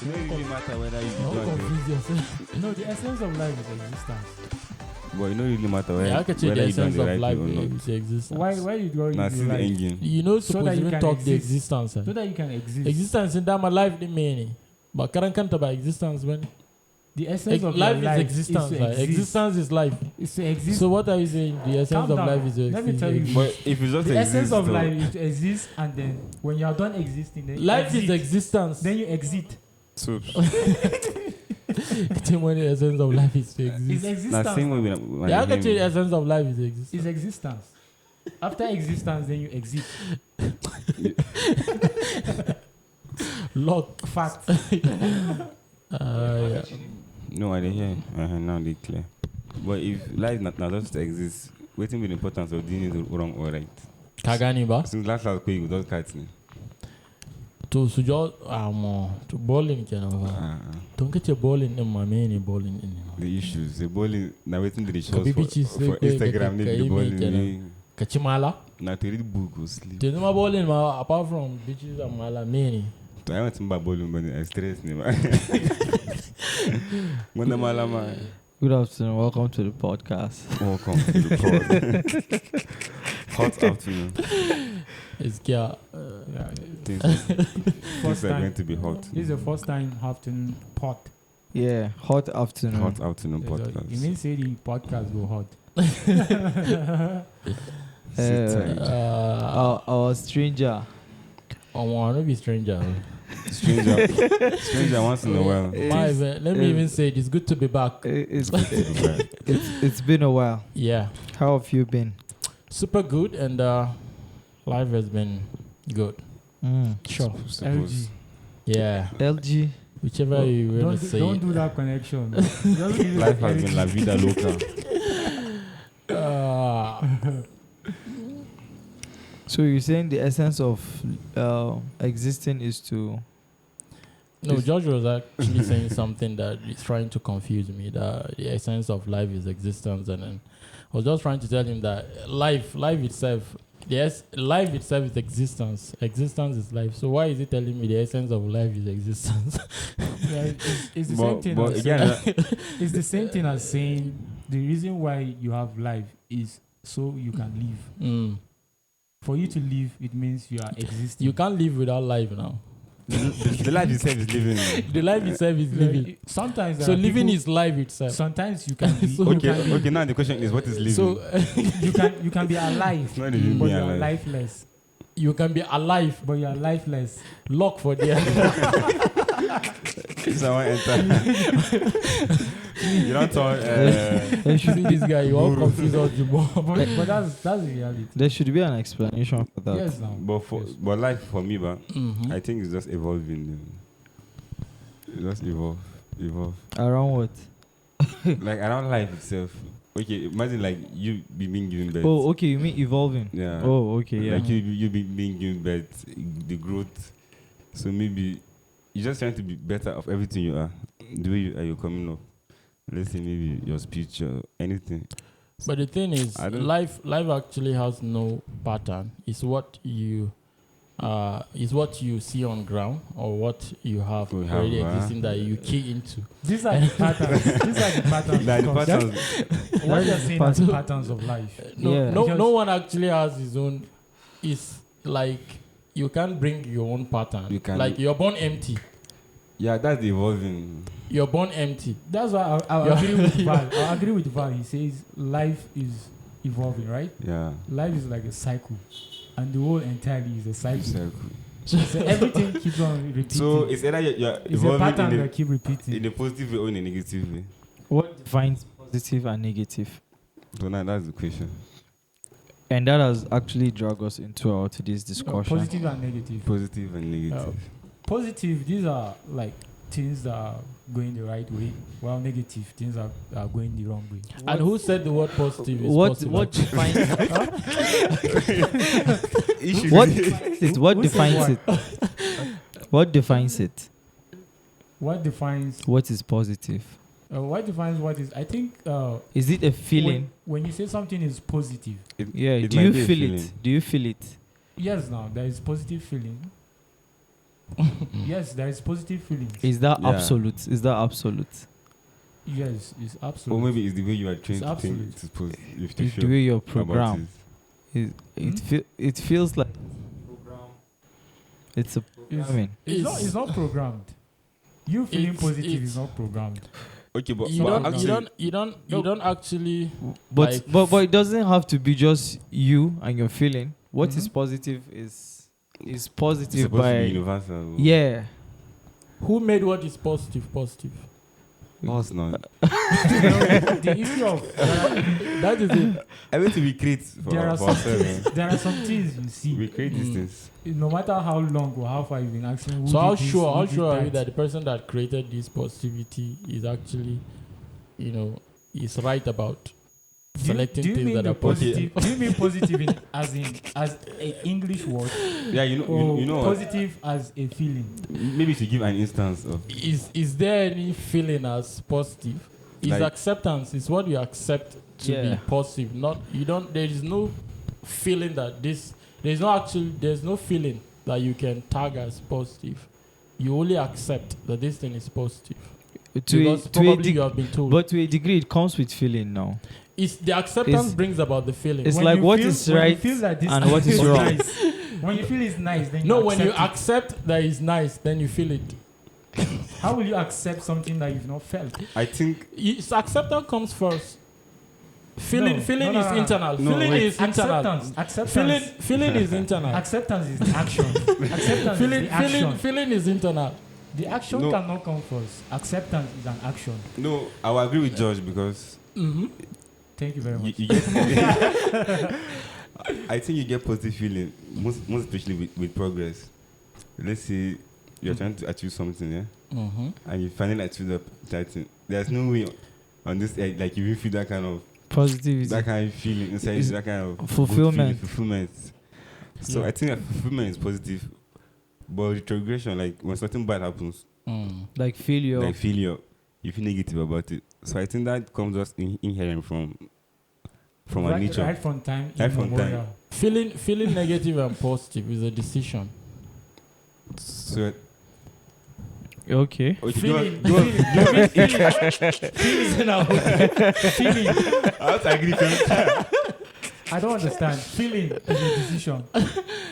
It doesn't really matter whether you Don't do or confuse yourself. No, the essence of life is existence. but it don't really matter whether, Yeah, I can say the whether you do essence the of right life way or not. is existence. Why you do Now you see the life? engine. You know, So suppose that you even can talk the exist. existence. So that you can exist. Existence in that my life the meaning. But can't about existence when The essence of life your is life existence. is to Like, exist. existence is life. Is to exist. So what are you saying? The essence Calm of down. life is to Let me exist. tell you. But if it's just the essence of though, life is to exist, and then when you are done existing, then you Life exit. is existence. Then you exit. so Tell me the essence of life is to It's exist. existence. now same way when Yeah, I you can say hear the me. essence of life is existence. It's existence. After existence, then you exit. Lock. Fact. Yeah. No, I didn't hear. Now they clear. But if life not just exists, waiting with the importance of doing it wrong or right. Kagani ba? Since last week we just cut me. To sujo to bowling can don't get your bowling in my main bowling in. The issues, the bowling now waiting to the shows Kabibi for cheese, Instagram. Need the kaimi bowling. kenan. Kachimala. Now to read book or sleep. There's no bowling ma apart from beaches and mala many. I want to buy bowling, but I stress me. When the malama. Good afternoon. Welcome to the podcast. Welcome to the pod. Hot afternoon. It's yeah. Yeah. Things First are going time. to be hot. This is the first time afternoon pot. Yeah, hot afternoon. Hot afternoon You podcast. mean say the podcast go hot? Sit tight. Our stranger. I want to be stranger. Stranger once in a while. Let me even say it's good to be back. It's been a while. Yeah, How have you been? super good, and life has been good. Sure. Suppose. LG. Yeah, LG. whichever you want to say. Don't do that connection. Just leave it Life like has been LG. la vida loca. So you're saying the essence of existing is to... No, George was actually saying something that is trying to confuse me. That the essence of life is existence, and then I was just trying to tell him that life itself, yes, life itself is existence. Existence is life. So why is he telling me the essence of life is existence? Yeah, it's the But- same thing. but as again, it's the same thing as saying the reason why you have life is so you can live. For you to live, it means you are existing. You can't live without life now. the life itself is living. The life itself is living. Sometimes there So are living people- is life itself. Sometimes you can be. So- you can be- Okay, now the question is, what is living? So you can be alive, It's not even but being you are alive. lifeless. you can be alive, But you are lifeless. lock for there. Someone enter. You don't talk. See this guy, you all confused all the more. But that's the reality. There should be an explanation for that. Yes, now. but life for me, Mhm. I think it's just evolving. It just evolve. Around what? Like around life itself. Okay, imagine like you being given birth. Oh, okay. You mean evolving? Yeah. Oh, okay. Yeah. Like you being given birth, the growth. So maybe you're just trying to be better of everything you are. The way you're coming up. Let's say maybe your speech or anything. But the thing is, I don't- life actually has no pattern. It's what you see on ground or what you have We have, already existing that you key into. These are the patterns. These are the patterns. Like the because patterns. what you're saying are the patterns of life. Yeah. No one actually has his own. It's like you can't bring your own pattern. You can- Like you're born empty. Yeah, that's the evolving. You're born empty. That's why I Yeah. agree with Val. I agree with Val. He says life is evolving, right? Yeah. Life is like a cycle, and the world entirely is a cycle. Circle. So everything keeps on repeating. So it's either you're it's a evolving pattern that keep repeating. in a positive way or in a negative way. What defines positive and negative? So now that's the question. And that has actually dragged us into our today's discussion. Positive and negative. Positive and negative. Positive, these are like things that are going the right way, while negative things are going the wrong way. And who said the word positive is What possible? what defines Issue what is- defines it? What Who said defines it? What defines it? What defines? What is positive? What defines what is? I think Is it a feeling? when you say something is positive, Yeah. it Do might you be a feel feeling. it? Do you feel it? yes, now there is positive feeling. Yes, there is positive feelings. Is that Yeah. absolute? Is that absolute? Yes, it's absolute. Or maybe it's the way you are trained It's to think. absolute. To suppose if to It's show the way you're about programmed. it. It feels like it's a It's, programming. it's not programmed. You feeling It's- positive it's- is not programmed. Okay, but, You but don't, actually, you don't actually. But Like- but it doesn't have to be just you and your feeling. What is Mhm. positive is it's positive supposed to be by universal. yeah. Who made what is positive positive? Us not. The issue of That is it. Everything we create for, there are for some ourselves. things, there are some things you see. We create these Mm. things. No matter how long or how far you've been asking, who So how did this, sure who how did sure are you that the person that created this positivity is actually, is right about selecting do you things mean that the are positive? positive? Do you mean positive as a English word, Yeah, you know, or you know what? positive as a feeling? Maybe to give an instance of Is there any feeling as positive? Is Like- acceptance is what you accept to Yeah. be positive. Not you don't. There is no feeling that this. There's no feeling that you can tag as positive. You only accept that this thing is positive To a, because to a probably deg- you have been told. but to a degree, it comes with feeling now. It's the acceptance It's- brings about the feeling. It's When like you what feel- is when you right feel that this and what is wrong. nice, when you feel it's nice, then No, you when you accept it. accept that it's nice, then you feel it. How will you accept something that you've not felt? I think It's acceptance comes first. Feeling No, feeling no, is no, no. internal. No, Feeling wait. is internal. Acceptance. Feeling is internal. Acceptance is the action. Acceptance Feeling is the action. feeling is internal. The action No. cannot come first. Acceptance is an action. no, I will agree with George because Mm-hmm. Thank you very you, much. you get. I think you get positive feeling most especially with progress. Let's say you're trying to achieve something, yeah, Mm-hmm. and you finally achieve that thing. There's no way on this earth like you will feel that kind of Positivity. feeling inside Is you, that kind of good fulfillment. feeling, fulfillment. So Yeah. I think that fulfillment is positive, but retrogression, like when something bad happens, Mm. Like failure. like failure, you feel negative about it. So I think that comes just inherent from our right, nature. right from time Right from immemorial. Feeling negative and positive is a decision. So Okay. okay, Feeling, go on. feeling. I have to agree with you. I don't understand. Feeling is a decision.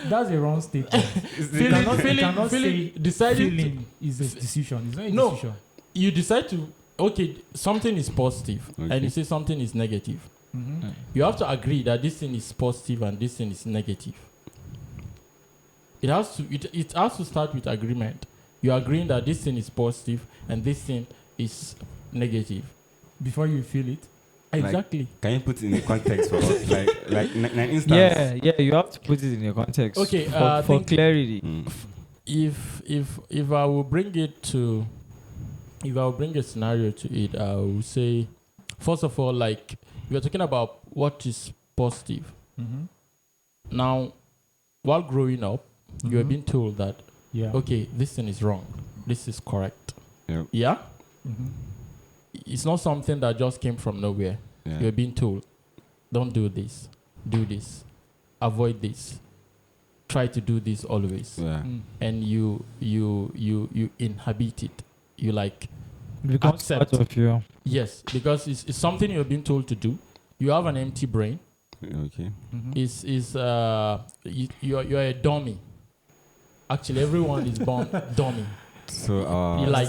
That's a wrong statement. Feeling say deciding to- feeling is a decision. It's not a No. decision. you decide to something is positive Okay. and you say something is negative. Mm-hmm. You have to agree that this thing is positive and this thing is negative. It has to start with agreement. You're agreeing that this thing is positive and this thing is negative. Before you feel it. Exactly. Can you put it in a context for us, like an instance? Yeah, you have to put it in a context. Okay, for, I for think- clarity. Mm. If I will bring a scenario to it, I will say, first of all, like we are talking about what is positive. Mm-hmm. Now, while growing up, you have Mhm. been told that Yeah. okay, this thing is wrong, this is correct. Yep. Yeah, Mm-hmm. it's not something that just came from nowhere. Yeah. You're being told, don't do this, avoid this, try to do this always, Yeah. Mm. and you inhabit it. You like It becomes accept. part of you. yes, because it's something you're being told to do. You have an empty brain. Okay. Mm-hmm. You're a dummy. Actually, everyone is born dummy. So You like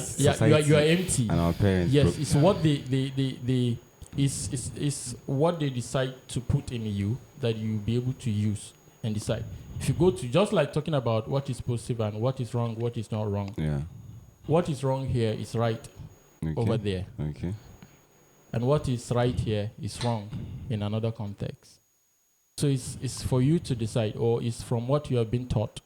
you are empty. and our parents. Yes, it's what they is what they decide to put in you that you'll be able to use and decide. If you go to just like talking about what is positive and what is wrong, what is not wrong. Yeah. What is wrong here is right Okay. over there, Okay. and what is right here is wrong in another context. So it's for you to decide, or it's from what you have been taught,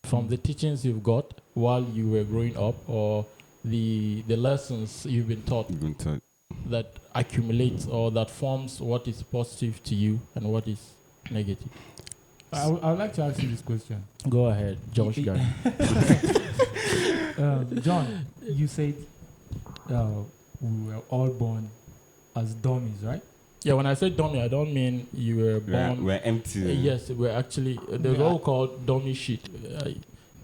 from the teachings you've got while you were growing up, or the lessons you've been taught You've been taught. that accumulates or that forms what is positive to you and what is negative. I would like to ask you this question. Go ahead, Josh. Gary. John, you said we were all born as dummies, right? Yeah, when I say dummy, I don't mean you were born. We're empty. Yes, we're actually there's Yeah. what we call dummy shit.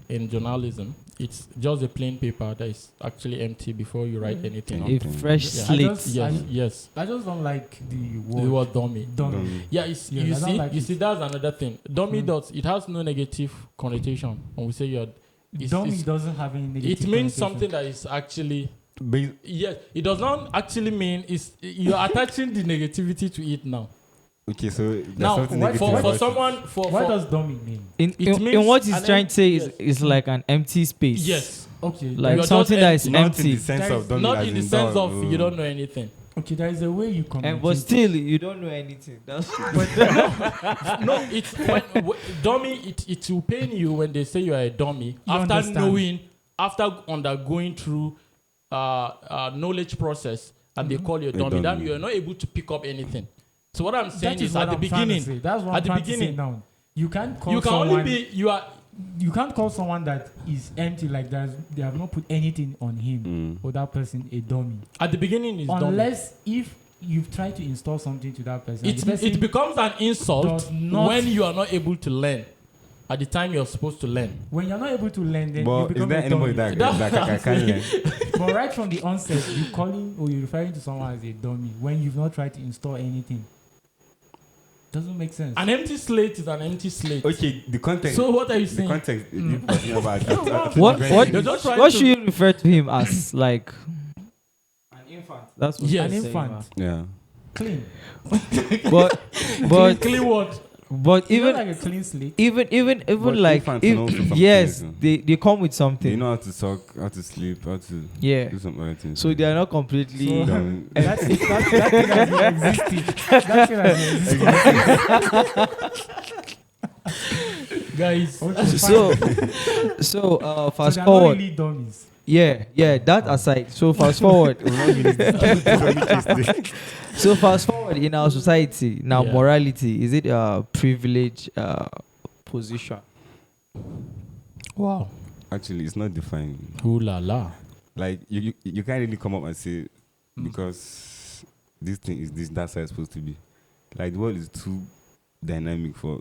in journalism, it's just a plain paper that is actually empty before you write anything. Okay. A fresh Yeah. slate. Yes. I just don't like the The word word dummy. dummy. Yeah, Yeah, I don't like you it. see, that's another thing. Dummy Mm. dots, it has no negative connotation. When we say Dummy doesn't have any negative it means connotation. something that is actually, But yes, it does not actually mean you're attaching the negativity to it now. okay, so there's Now, something what- negative for about it. someone, What does dummy mean? In It means what he's an trying to say is yes. is like an empty space. yes, Okay. Like You're something just that is empty. Not in empty. the sense There of is dummy not as in the in sense dog, of you don't know anything. Okay, there is a way you communicate. But still, you don't know anything. That's No, it's dummy. It will pain you when they say you are a dummy You after understand. after undergoing through knowledge process, and they Mhm. call you a A dummy. That dummy. you are not able to pick up anything. So what I'm saying That is, what at the I'm trying to beginning, say. That's what at I'm the trying to say beginning, now. You can't call you can someone. only be you are. You can't call someone that is empty like that. They have not put anything on him Mm. or that person a dummy. At the beginning, is dummy. Unless if you've tried to install something to that person. and the person It becomes an insult does not- when you are not able to learn at the time you're supposed to learn. when you're not able to learn, then you But is become there a anybody dummy. that can learn? But right from the onset, you calling or you're referring to someone as a dummy when you've not tried to install anything. Doesn't make sense. An empty slate is an empty slate. Okay, the context. So what are you the saying? context. Mm. You're talking about what You're just trying what to- should you refer to him as? Like an infant. That's what Yes. you're An saying, infant. Yeah. Clean. But Clean what? but You know, even like a clean slate. even But like infants know something, yes, you know. they come with They something. know how to suck, how to sleep, how to Yeah. do some other things. So they are not completely. So- Dumb. That thing has been existing. That thing has been existing. Guys, Okay, so fine. so So fast they're not forward. really dummies. Yeah, that aside. So fast forward. So fast forward in our society now, Yeah. morality, is it a privilege position? wow. Actually, it's not defined. Ooh la la. Like you can't really come up and say Mm. because this thing is this, that's how it's supposed to be. Like the world is too dynamic to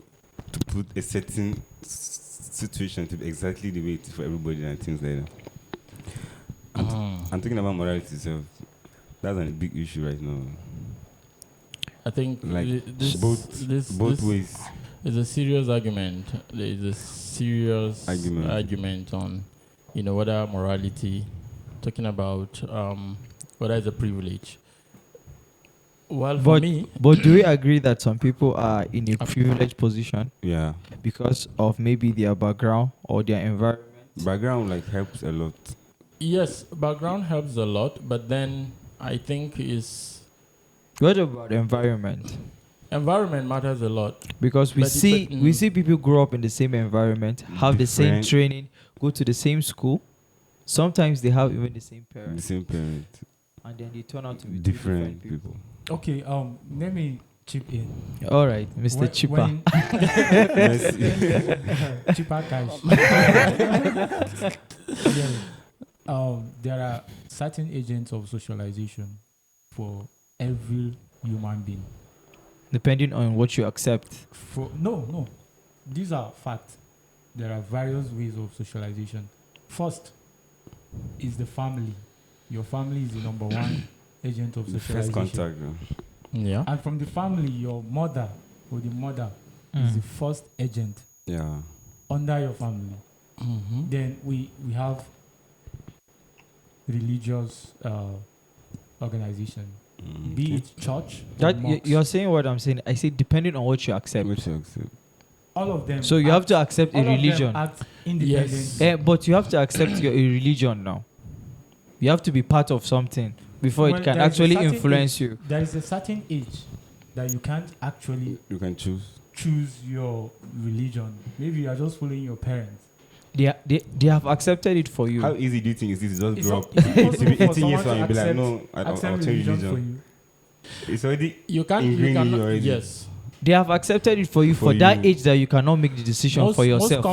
put a certain situation to be exactly the way it is for everybody and things like that. I'm thinking about morality itself. That's a big issue right now. I think Like, this Both ways. is a serious argument. There is a serious Argument. argument on, whether morality, talking about whether it's a privilege. Well, for me, But do we agree that some people are in a privileged position Yeah. because of maybe their background or their environment? Background like helps a lot. yes, background helps a lot, but then I think What about environment? environment matters a lot. Because we But see people grow up in the same environment, have the same Different. training, go to the same school. Sometimes they have even the same The parents, same parent. and then they turn out to be two Different different people. Okay, let me chip in. All right, Mr. When- Chipper. when- Messi. Chipper cash. Yeah. There are certain agents of socialization for every human being. Depending on what you accept. No. These are facts. There are various ways of socialization. First is the family. Your family is the number one agent of The socialization. first contact. Yeah. And from the family, your mother or the mother is the first agent Yeah. under your family. Mm-hmm. Then we have religious organization, be it church or That mosque. you're saying what I'm saying. I say depending on what you accept. Which you accept. all of them. So you have to accept a all of them religion. act independent. Yes. But you have to accept your a religion now. You have to be part of something before Well, it can there is a actually certain influence you. There is a certain age that you can't actually You can choose. choose your religion. Maybe you are just following your parents. They have accepted it for you. How easy do you think it is to just It's grow not- up? it's impossible To be for 18 years someone old and to be like, accept- no, I'll Accept change religion for religion. you. It's already You can't. ingrained You in you cannot. already. Yes. They have accepted it for you For for that you. age that you cannot make the decision for yourself.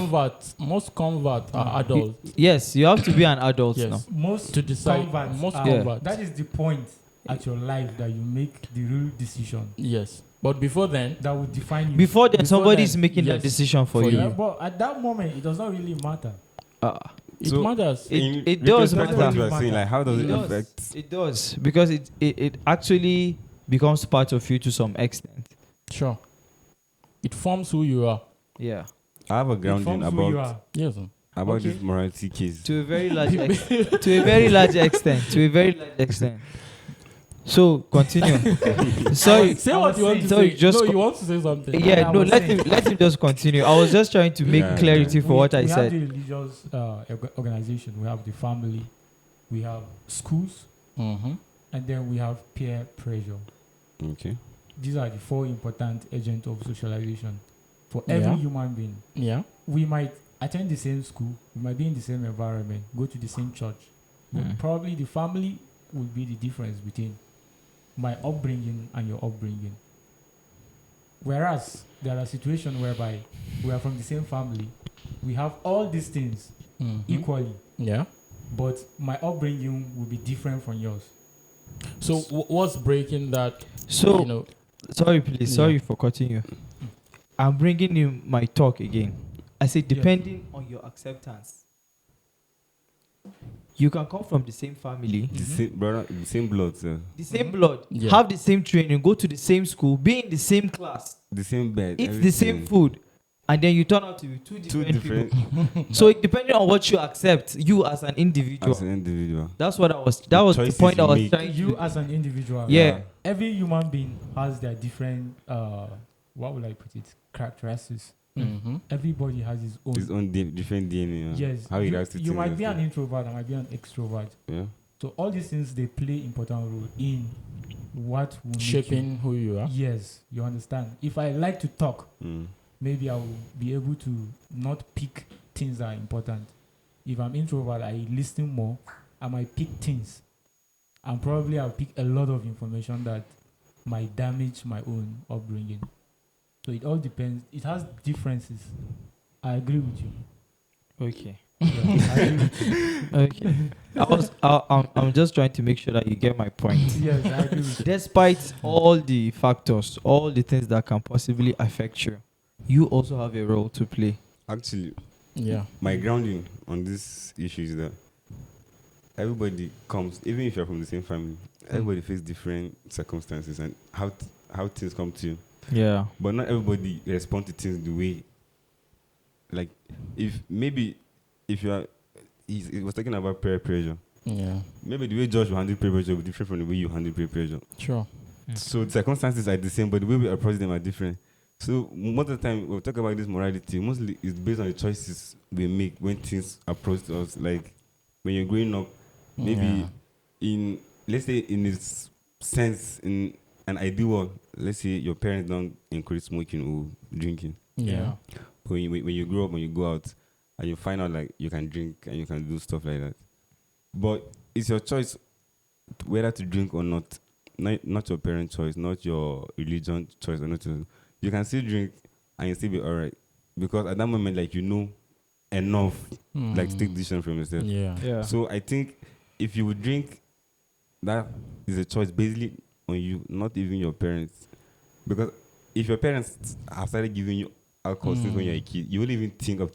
Most converts are adults. Yes, you have to be an adult Yes. now. Most To decide. converts Most are- converts. That is the point at your life that you make the real decision Yes. But before then, that will define you. Before then, Before somebody then, is making that yes, decision for for you. Yeah, but at that moment, it does not really matter. It So- matters. It does retrospect to what matter. you are saying, like, how does it does. affect? It does, because it actually becomes part of you to some extent. Sure. It forms who you are. Yeah, I have a It grounding forms who you about are. Yes. about Okay. this morality case. to a very large extent. To a very large extent. To a very large extent. So continue. Sorry. Say I what was you want saying- to sorry, say. just No, co- you want to say something. Yeah, I no, was let saying- him just continue. I was just trying to make Yeah, clarity for what I we said. have the religious organization, we have the family, we have schools, Mm-hmm. and then we have peer pressure. Okay. These are the 4 important agents of socialization for Yeah. every human being. Yeah. We might attend the same school, we might be in the same environment, go to the same church, but Mm. probably the family will be the difference between my upbringing and your upbringing. Whereas there are situations whereby we are from the same family, we have all these things Mhm. equally, Yeah. but my upbringing will be different from yours. So what's breaking that? So, You know. sorry, please. Sorry for cutting you. I'm bringing in my talk again. I say, depending on your acceptance, you can come from the same family, The same brother, the same blood, sir. the same Mhm. blood, Yeah. have the same training, go to the same school, be in the same class, The same bed. eat the same everything. food, and then you turn out to be two Two different, different people. So it depending on what you accept, you as an individual. as an individual. That's what I was. That was the choices point I you was make. trying You to. as an individual, Yeah. every human being has their different, what would I put it, characteristics. Mm-hmm. Everybody has his own. His own different DNA. Yes, How he you, reacts to you things might and be an stuff. introvert, I might be an extrovert. Yeah. So all these things, they play important role in what will make Shaping who you are. you. Yes, you understand. If I like to talk, Mm. maybe I will be able to not pick things that are important. If I'm introvert, I listen more. I might pick things, and probably I'll pick a lot of information that might damage my own upbringing. So it all depends. It has differences. I agree with you. Okay. Yeah, I agree with you. Okay. I'm just trying to make sure that you get my point. Yes, I agree with you. Despite all the factors, all the things that can possibly affect you, you also have a role to play. Actually, Yeah. my grounding on this issue is that everybody comes, even if you're from the same family, everybody faces different circumstances and how things come to you. Yeah. But not everybody respond to things the way. Like, if you are, he was talking about peer pressure. Yeah. Maybe the way Josh will handle peer pressure will be different from the way you handle peer pressure. Sure. So the circumstances are the same, but the way we approach them are different. So most of the time, when we talk about this morality, mostly it's based on the choices we make when things approach us. Like when you're growing up, maybe let's say in this sense, in an ideal world, let's say your parents don't encourage smoking or drinking. Yeah. When you grow up, when you go out, and you find out like you can drink and you can do stuff like that. But it's your choice whether to drink or not. Not your parent choice, not your religion choice, or not. You can still drink and you still be alright, because at that moment, like, you know enough, like, to take decision from yourself. Yeah. Yeah. So I think if you would drink, that is a choice basically on you, not even your parents. Because if your parents have started giving you alcohol since when you're a kid, you won't even think of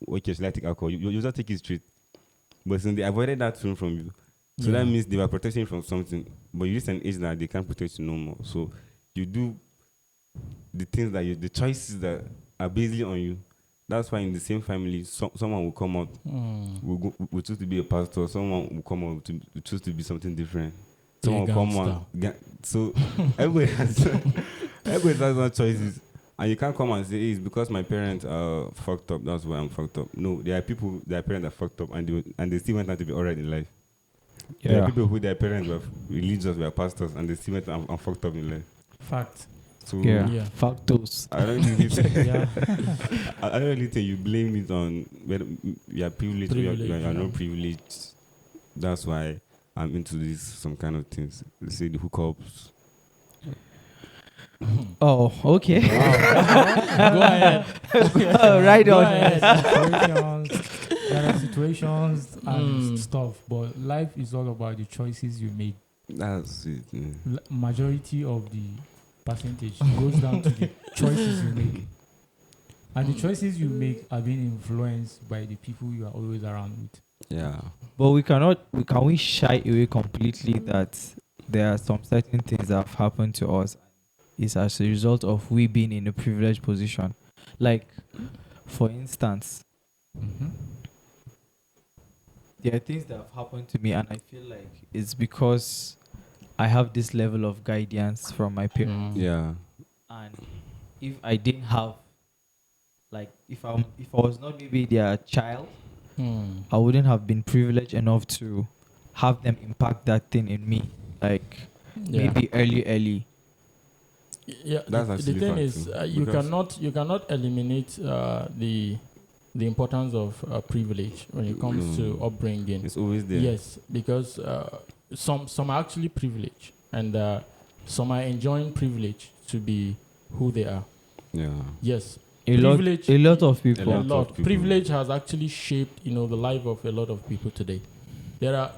okay, should I take alcohol? You just take it straight. But since they avoided that from you, so that means they were protecting you from something. But you reach an age that they can't protect you no more. So you do the things that the choices that are basically on you. That's why in the same family, someone will come out, will choose to be a pastor. Someone will come out to choose to be something different. Someone will come out. So everybody has no choices. And you can't come and say, hey, it's because my parents are fucked up, that's why I'm fucked up. No, there are people, their parents are fucked up, and they still went on to be alright in life. There are people who their parents were religious, were pastors, and they still went and fucked up in life. Fact. So Yeah. Yeah. Factors. I don't really think, Yeah. I don't really think you blame it on whether you are privileged or you are not privileged. That's why I'm into this, some kind of things. Let's say the hookups. Oh, okay. Go ahead. Right Go on. ahead. There are situations and Mm. stuff, but life is all about the choices you make. That's it. Majority of the percentage goes down to the choices you make. And the choices you make are being influenced by the people you are always around with. Yeah. But can we shy away completely that there are some certain things that have happened to us is as a result of we being in a privileged position. Like, for instance, there are things that have happened to me, and I feel like it's because I have this level of guidance from my parents. Yeah. And if I didn't have, like, if I was not maybe their child, I wouldn't have been privileged enough to have them impact that thing in me, like maybe early. Yeah, That's the actually thing fact is, too, you cannot eliminate the importance of privilege when it comes to upbringing. It's always there. Yes, because some are actually privileged, and some are enjoying privilege to be who they are. Yeah. Yes, A lot of people. A lot. Privilege has actually shaped, the life of a lot of people today. There are,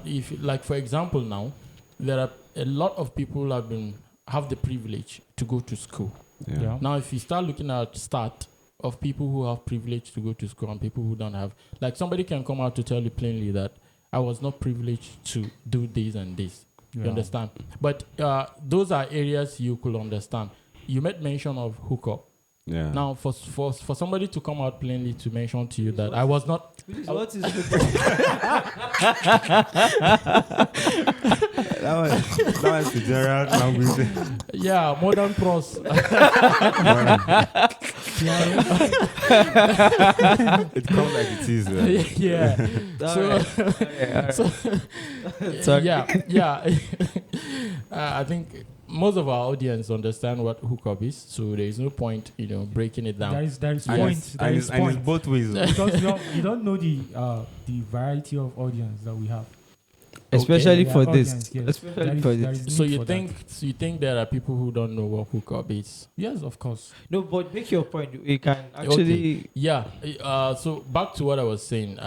for example, now there are a lot of people who have the privilege to go to school. Yeah. Now, if you start looking at stat of people who have privilege to go to school and people who don't have, like somebody can come out to tell you plainly that I was not privileged to do this and this. You understand? But those are areas you could understand. You made mention of hookup. Yeah. Now, for somebody to come out plainly to mention to you that I was not. What is that was the general language. Yeah, modern pros. It comes like it is. Right? Yeah. So yeah. I think most of our audience understand what hookup is, so there is no point, breaking it down. There is And point. There is it's point. both ways. Because you don't know the variety of audience that we have. especially Yeah, for audience, this. yes. Especially There is- for there this. is So need you for think there are people who don't know what hookup is? that. Yes, of course. No, but make your point. We can actually. Yeah. So back to what I was saying.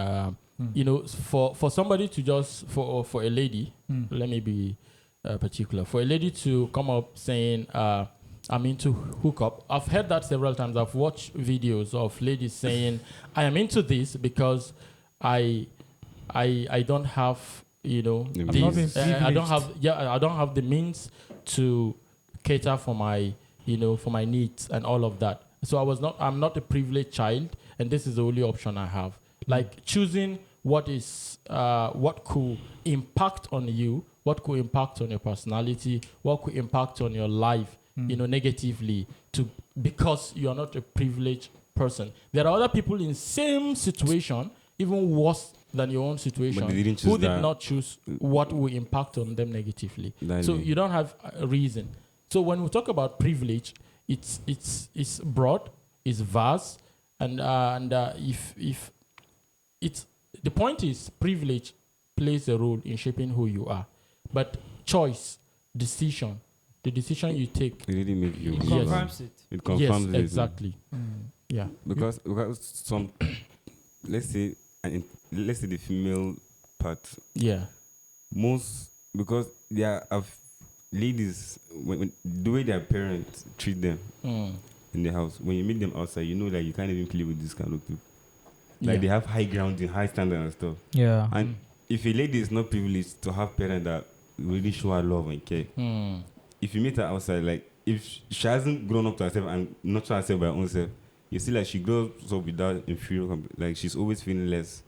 For somebody to just for a lady, let me be particular. For a lady to come up saying, I'm into hookup. I've heard that several times. I've watched videos of ladies saying, I am into this because I don't have, I'm not being I don't privileged. have I don't have the means to cater for my needs and all of that. So I'm not a privileged child, and this is the only option I have. Like choosing what could impact on you, what could impact on your personality, what could impact on your life, negatively, because you are not a privileged person. There are other people in same situation, even worse than your own situation, But they didn't who choose did that. not choose what will impact on them negatively. That So is- you don't have a reason. So when we talk about privilege, it's broad, it's vast, and if it's the point is privilege plays a role in shaping who you are, but choice, decision, the decision you take. It really makes you. Yes. Confirms it. It confirms Yes, it. exactly. Yeah. Because some, let's say the female part, Yeah. because they are ladies, when the way their parents treat them in the house, when you meet them outside, like you can't even play with this kind of people. Like they have high grounding, high standard and stuff. Yeah. And if a lady is not privileged to have parents that really show her love and care, if you meet her outside, like if she hasn't grown up to herself and not to herself by her own self, you see like she grows up without inferior, like she's always feeling less.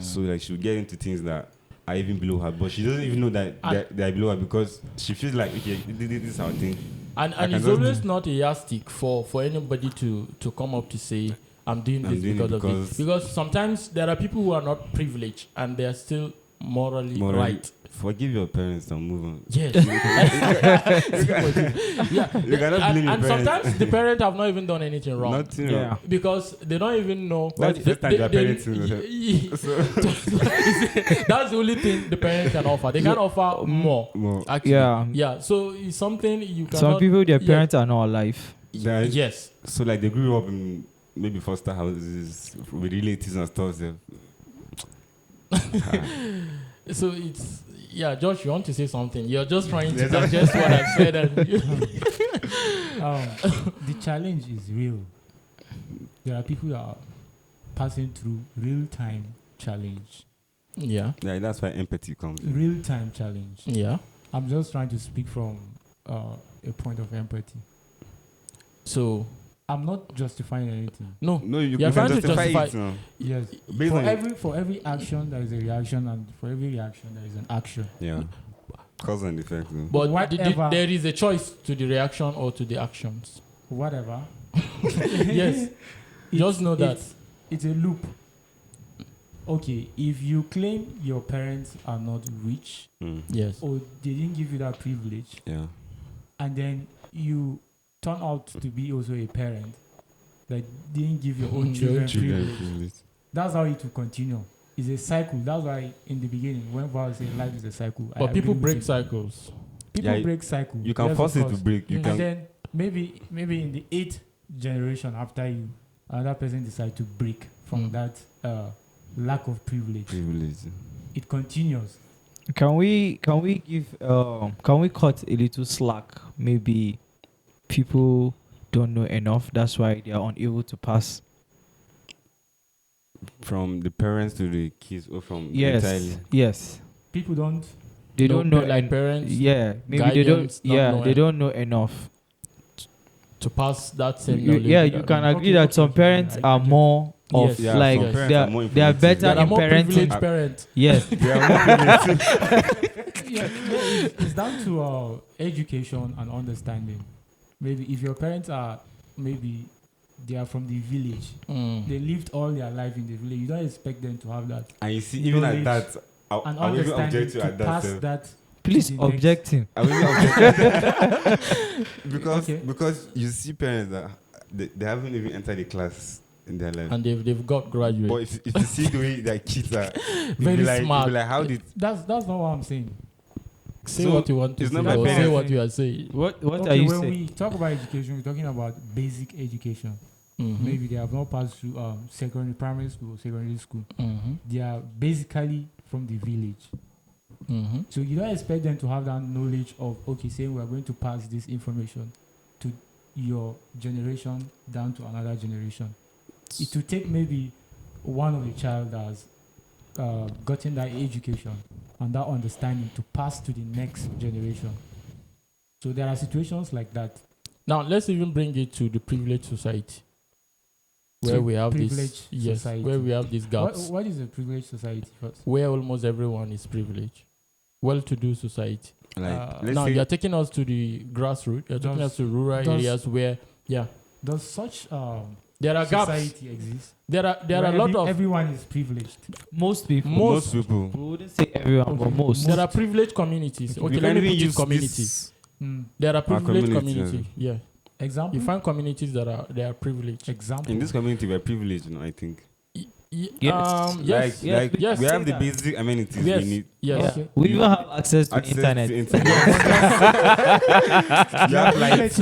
So like she'll get into things that are even below her, but she doesn't even know that they're below her because she feels like, okay, this is our thing. And can it's just always not a yardstick for anybody to come up to say, I'm doing this because of this. Because sometimes there are people who are not privileged and they are still morally right. Forgive your parents and move on. Yes. Yeah. You cannot blame your and parents. sometimes the parents have not even done anything wrong. Nothing Yeah. wrong. Because they don't even know. That's the first time their parents know. That's the only thing the parents can offer. They can't offer more. Well, Actually. Yeah. Yeah. So it's something you cannot. Some people, their parents are not alive. Yes. So like they grew up in maybe foster houses with relatives and stuff. So it's Josh, you want to say something? You're just trying to digest what I said, and The challenge is real. there are people that are passing through real-time challenge. Yeah. Yeah, that's why empathy comes in. Real-time challenge. Yeah. I'm just trying to speak from a point of empathy. So I'm not justifying anything. no. No, you You're can trying to justify it. justify- No. Yes. Based on For every action there is a reaction, and for every reaction there is an action. yeah, cause and effect. No. But Whatever. there is a choice to the reaction or to the actions. Whatever. Yes. Just know that. It's a loop. Okay, if you claim your parents are not rich Yes. or they didn't give you that privilege, Yeah. and then you turn out to be also a parent that didn't give your own Your children own privilege, that's how it will continue. It's a cycle. That's why in the beginning, when Val said life is a cycle, I But people agree with break him. cycles. People Yeah, break cycle. You can Yes, force of it to course. break. You Mm. can. And then maybe in the 8th generation after you, another person decide to break from that lack of privilege. It continues. Can we give can we cut a little slack? Maybe people don't know enough. That's why they are unable to pass. From the parents to the kids, or from Yes, entirely. yes. People don't. They No, don't know like en- parents, Yeah, maybe they don't. guardians not Yeah, know they en- don't know enough. to pass that same You, knowledge. yeah, you can agree Okay, that okay, some okay, parents I are get it. more of Yes. Yeah, like some parents they are are more they are influenced. better There are in more parenting. privileged parents. Yes, They are more privileged. Yeah, it's down to education and understanding. Maybe if your parents are maybe they are from the village, they lived all their life in the village. You don't expect them to have that And you see, even at knowledge that, and I will even understanding object to to at that. pass Self. that. please to the next- object him. I will even object because Okay. because you see parents that they haven't even entered the class in their life. And they've got graduate. But if you see the way their kids are, you'll Very be like, smart. you'll be like, how did? That's not what I'm saying. Say So, what you want to it's say. not my Or say parents. what you are saying. What Okay, are you when saying? we talk about education, we're talking about basic education. Mhm. Maybe they have not passed through primary school, secondary school. Mhm. They are basically from the village. Mhm. So you don't expect them to have that knowledge of, okay, saying we are going to pass this information to your generation down to another generation. It will take maybe one of the child that has gotten that education and that understanding to pass to the next generation. So there are situations like that. Now let's even bring it to the privileged society, where To we have this. privileged Yes, society. where we have these gaps. What is a privileged society first? Where almost everyone is privileged. Well-to-do society. Like, let's Now say you're taking us to the grassroots. You're taking Does- us to rural does- areas where, Does such there are gaps. society exist? There are Where a lot of everyone is privileged. Most people. most people. We wouldn't say everyone, but Okay. most. there are privileged communities. Okay. Okay, You let can me even put it use community. this- There are privileged community, communities. Yeah, Example. you find communities that are privileged. Example. In this community, we're privileged, I think. Yes. Yes. Yes. Yes, like yes. we have the Say that. basic amenities Yes. we need. Yes. Yeah. Okay. We even have access to Access internet. to internet. you have like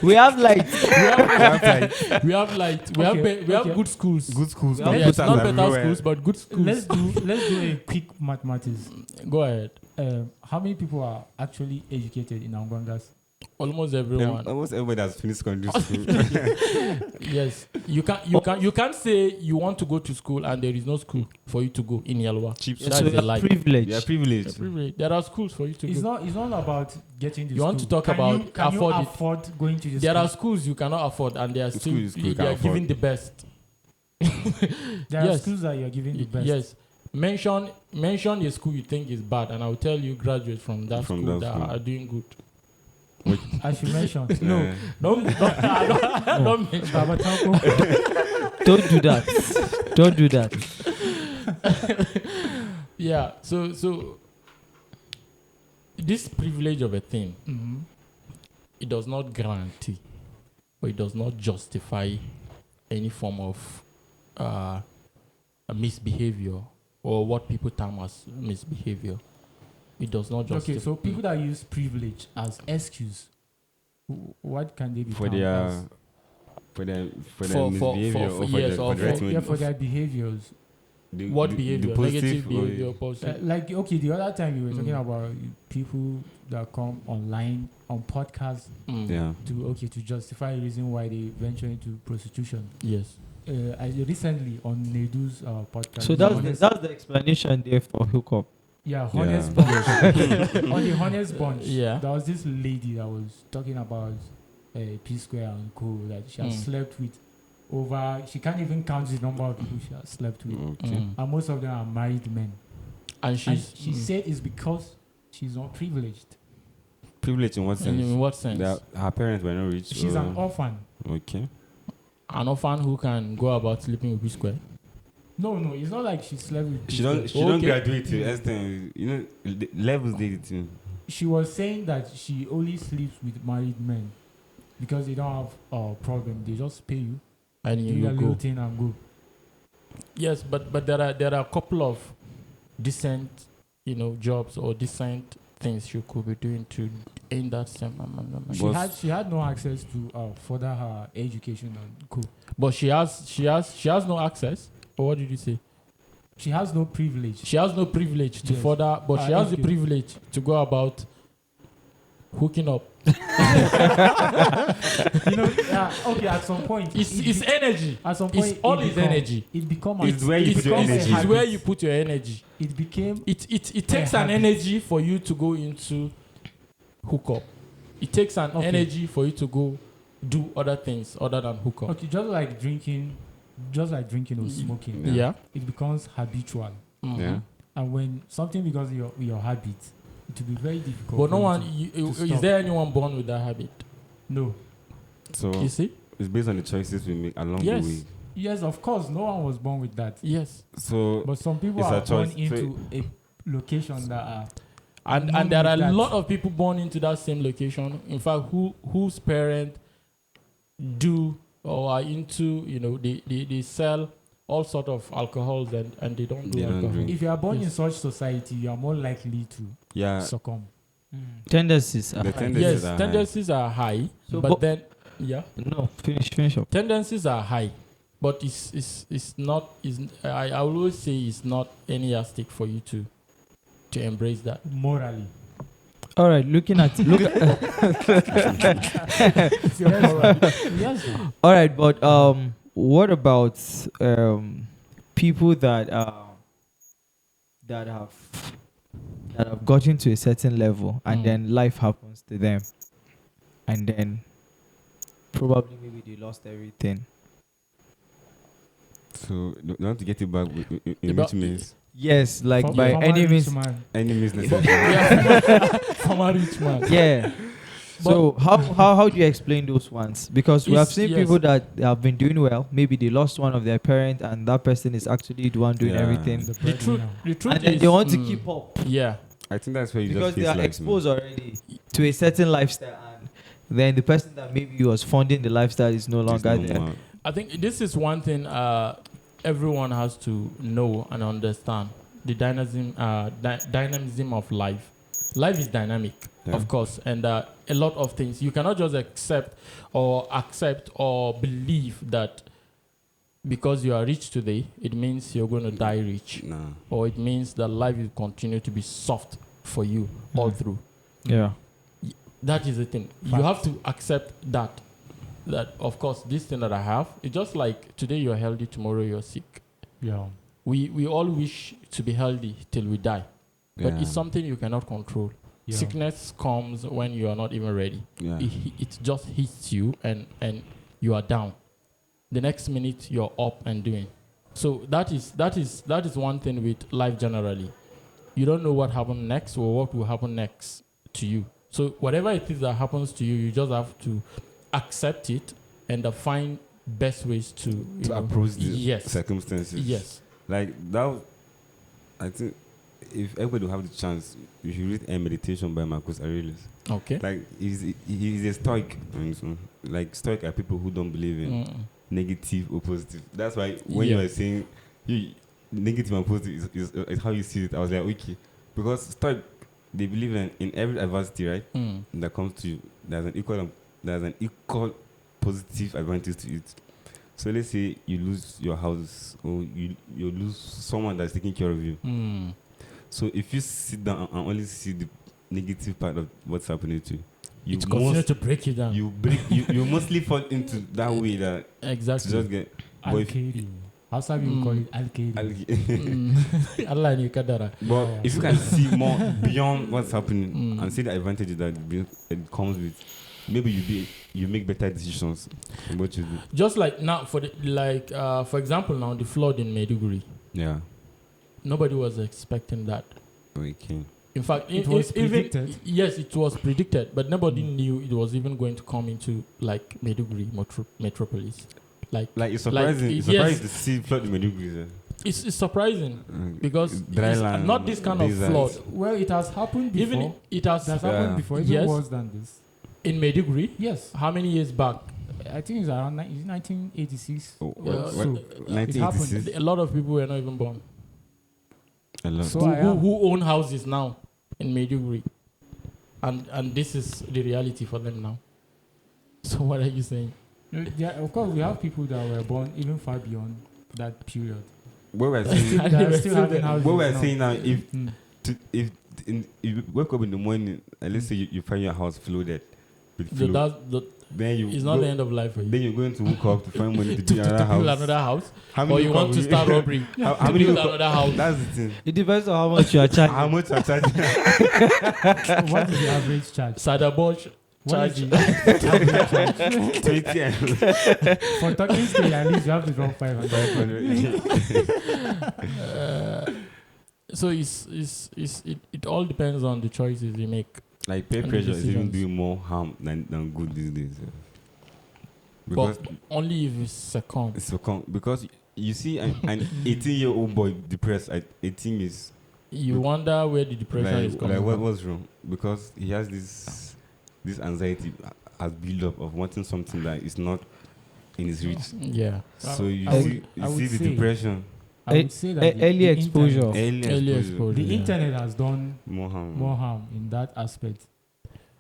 We have like We have light. We Okay, have okay. good schools. good schools. Yeah, computers Yes, not better everywhere. schools, but good schools. let's do a quick mathematics. Go ahead. How many people are actually educated in Angwangas? Almost everyone. Almost everybody has finished secondary school. Yes. You can't say you want to go to school and there is no school for you to go in Yalwa. Cheap. That's so a we are lie. privileged. They are privileged. There are schools for you to It's go. not about getting the You school. want to talk Can about you, can afford you it. afford going to the There school? are schools you cannot afford and they are still School is good, you they are can giving afford. the best. There are yes. schools that you are giving the best. Yes. Mention a school you think is bad and I will tell you graduates from that From school that that school. are doing good. As you mentioned. No. Don't mention. Baba Tanko. Don't do that. Don't do that. Yeah. So this privilege of a thing, Mhm. it does not guarantee or it does not justify any form of a misbehavior or what people term as misbehavior. It does not justify. Okay, so people that use privilege as excuse, what can they be For termed their as? for their For- misbehavior for- or for yes, their or for the right for- Yeah, motive. for their behaviors. What behavior? positive Negative or- behavior, positive. Like, okay, the other time you were talking Mm. about people that come online on podcasts Yeah. to justify the reason why they venture into prostitution. Yes. I recently on Nedu's podcast. So that's the explanation there for hookup. Yeah, Yeah. Honest Bunch. On the Honest Bunch, Yeah. there was this lady that was talking about P Square and co. That she has slept with over. She can't even count the number of people she has slept with, Okay. and most of them are married men. And And she's she said it's because she's not privileged. Privilege in what sense? in what sense? That her parents were not rich. She's or- an orphan. Okay. An orphan who can go about sleeping with P-Square. No, it's not like she slept with. She P-Square. don't. She don't Okay. graduate to extent. You know, the levels they it in. She was saying that she only sleeps with married men because they don't have a problem. They just pay you, And do you your go. little thing and go. Yes, but there are a couple of decent, jobs or decent things you could be doing to end that same. She had no access to further her education and co. But she has no access. Or what did you say? She has no privilege. She has no privilege to Yes. further, but she has the Okay. privilege to go about hooking up. Okay, at some point, It's energy. at some point, It's all his energy. It become It's where you put your energy. It's where you put your energy. It became It takes an habit. energy for you to go into hookup. It takes an Okay. energy for you to go do other things other than hookup. okay, just like drinking or smoking. Yeah. It becomes habitual, Mhm. Yeah. and when something becomes your habit, it will be very difficult. But no for one you to is stop. there anyone born with that habit? No. So You see? it's based on the choices we make along Yes. the way. Yes, of course, no one was born with that. Yes. So But some people It's a are born choice. into a location that are And None there with are a that. lot of people born into that same location. In fact, whose parents do or are into, they sell all sort of alcohols and they don't do They don't alcohol. drink. if you are born in Yes. such society, you are more likely to yeah, succumb. Tendencies. the Are tendencies Yes, are high. tendencies are high, So, but but- then yeah, No, finish up. tendencies are high, but it's not. I will always say it's not any yardstick for you to embrace that. Morally. All right, look at Yes. all right, but what about people that have gotten to a certain level and Mm. then life happens to them, and then probably maybe they lost everything. So you want to get it back in About- which means Yes, like From- by from any a rich means. man. any means Yeah, necessary. from a rich man. Yeah. So how do you explain those ones? Because we have It's- seen yes. people that have been doing well. Maybe they lost one of their parents, and that person is actually the one doing Yeah. everything, The The truth, breadwinner. the truth and then is they want to mm, keep up Yeah, I think that's where you because just they face are life, exposed already to a certain lifestyle, and then the person that maybe was funding the lifestyle is no man. It's longer there. normal. I think this is one thing everyone has to know and understand: the dynamism of life. Life is dynamic, Yeah. of course, and a lot of things you cannot just accept or believe that because you are rich today, it means you're going to die rich, Nah. or it means that life will continue to be soft for you all through. Yeah. That is the thing. You Fact. have to accept that of course this thing that I have, it's just like today you're healthy, tomorrow you're sick. Yeah. We all wish to be healthy till we die, but Yeah. it's something you cannot control. Yeah. Sickness comes when you are not even ready. Yeah. It just hits you and you are down. The next minute you're up and doing. So that is one thing with life generally. You don't know what happened next or what will happen next to you. So whatever it is that happens to you, you just have to accept it and find best ways to approach the yes. circumstances. Yes. Like that. I think if everybody will have the chance, you should read A Meditation by Marcus Aurelius. Okay. Like he's a stoic. And so, like stoic are people who don't believe in negative or positive. That's why when Yeah. you were saying negative and positive is how you see it, I was like, okay. Because stoic, they believe in every adversity, right? That comes to you, there's an equal positive advantage to it. So let's say you lose your house or you lose someone that's taking care of you. So if you sit down and only see the negative part of what's happening to you, you it continues to break you down. you mostly fall into that way that Exactly. to just get. But if, Al-Kaidi. How some people call it Al-Kaidi? Allah ni kadara. but if you can see more beyond what's happening and see the advantages that it comes with, maybe you make better decisions in what you do. Just like now, for example, now the flood in Maiduguri, Yeah. nobody was expecting that. Okay. In fact, It was predicted. Yes, it was predicted, but nobody knew it was even going to come into like Maiduguri metropolis. Like it's surprising. Like, it's surprising yes. to see flood in Maiduguri. It's surprising because Dry it's land, not this kind of desert. flood. Well, it has happened before. Even it has It has happened Yeah. before, even Yes. worse than this. in Maiduguri. Yes. How many years back? I think it's around 1986. Oh, Yeah, what? so, 1986. A lot of people were not even born. A lot. So I am. Who own houses now in Maiduguri, and this is the reality for them now. So what are you saying? No, yeah, of course, we have people that were born even far beyond that period. What we're saying, That are still having houses what we're now. saying now, if Mm. if you wake up in the morning and let's say you find your house flooded with flood, then you It's not go- the end of life for you. Then you're going to wake up to find money to to build another build house. another house, How or you hook want up to will start you- robbery How to many build hook up- another house. That's the thing. It depends on how much you are charging. How much are charging? What is the average charge? Sada Bosch What is charge. the average charge? 20 and For talking stay, at least you have to drop 500. 500. So it all depends on the choices you make. Like peer And pressure is even decisions. doing more harm than good these days. Yeah. Because But only if you succumb. it's because you see an 18-year-old boy depressed at 18 is You wonder where the depression is coming like what from. was wrong, because he has this anxiety has built up of wanting something that is not in his reach. Yeah. So you I see the say- depression, I would say that Early the exposure. Early exposure. The Yeah. internet has done more harm. more harm in that aspect.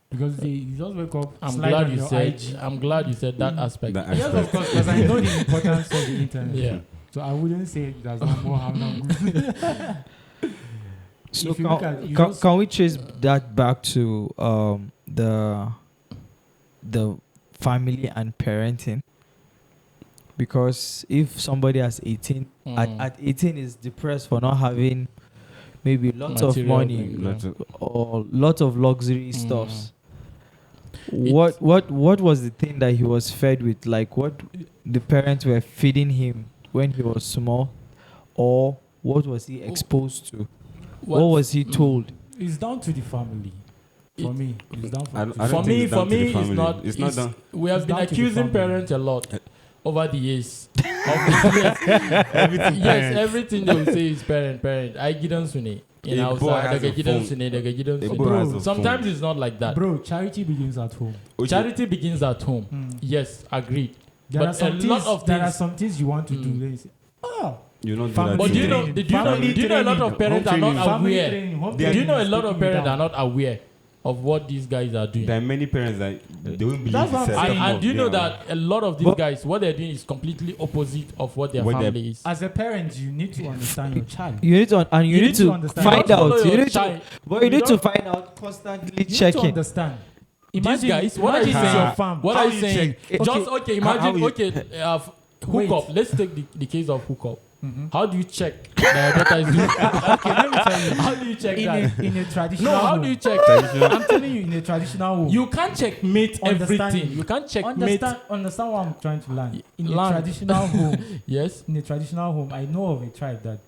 Because you just wake up, I'm slide glad on you your said. IG. I'm glad you said that aspect. That Yes, of course, because I know the importance of the internet. Yeah. So I wouldn't say it does not more harm than good. So If you look at- you can, just- can we trace that back to the family and parenting? Because if somebody has 18 at 18 is depressed for not having maybe lots of Material money things, Lots of- or lots of luxury stuffs, what was the thing that he was fed with? Like what the parents were feeding him when he was small, or what was he exposed to? What was he told? It's down to the family. For It- me, it's down I to don't For think me, it's down to the it's family. not. It's not done. We have It's been down to the accusing family. parents a lot over the years. Everything. Yes, everything they will say is parent. I gidan sune. In A boy outside, has they a gidan phone. sune, they gidan A sune. boy has a Sometimes phone. it's not like that. Bro, charity begins at home. Okay. Charity begins at home. Mm. Yes, agreed. There But are some a things, lot of there are things- some things you want to do. Mm. Then you say, oh, You don't do Family that. But do you thing. know? training. Do you know? Family Do you know a lot training. of parents are Home not training. family aware? training, home Do you training know a is lot of taking you parents down. are not aware of what these guys are doing? There are many parents that they won't believe That's what the I'm system And of do you know them. that a lot of these But- guys, what they're doing is completely opposite of what their What they're- family is. As a parent, you need to understand your child. You need to and you need to understand. find Don't follow out. You your need to, child. but you You need to don't- find out constantly You need to checking. understand. These Imagine, guys, what are you imagine it's saying? your farm. What How are you you saying? check? Just okay. Imagine how you- okay. Wait. Hookup. Let's take the case of hookup. Mhm. How do you check that your daughter is doing? Okay, let me tell you. How do you check that? In a traditional No, how home, do you check? I'm telling you, in a traditional home, You can't checkmate Understand. everything. You can't checkmate. understand what I'm trying to learn. In a Learn. traditional home, Yes. in a traditional home, I know of a tribe that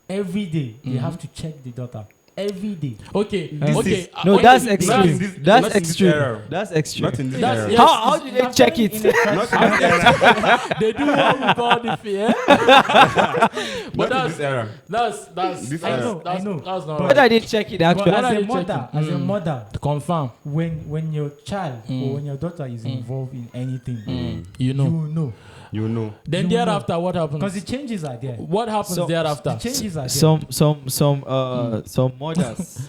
every day they Mhm. have to check the daughter. Every day. Okay. This Okay. is- No, okay, that's this- extreme. this- That's not in this extreme. era. That's extreme. Not in this That's- era. yes. How do they I'm check telling it? you, in a Not trad- in this era. They do what we call the fear. But Not in this era. that's This I era. know, that's I know. that's not But What right. are they checking But actually? What are as a they mother, checking? as a mother, Confirm. when your child Mm. or when your daughter is Mm. involved in anything, You know. you know. You know. Then you thereafter, what Because happens? the changes are there. What happens So- thereafter? The changes are there. Some mothers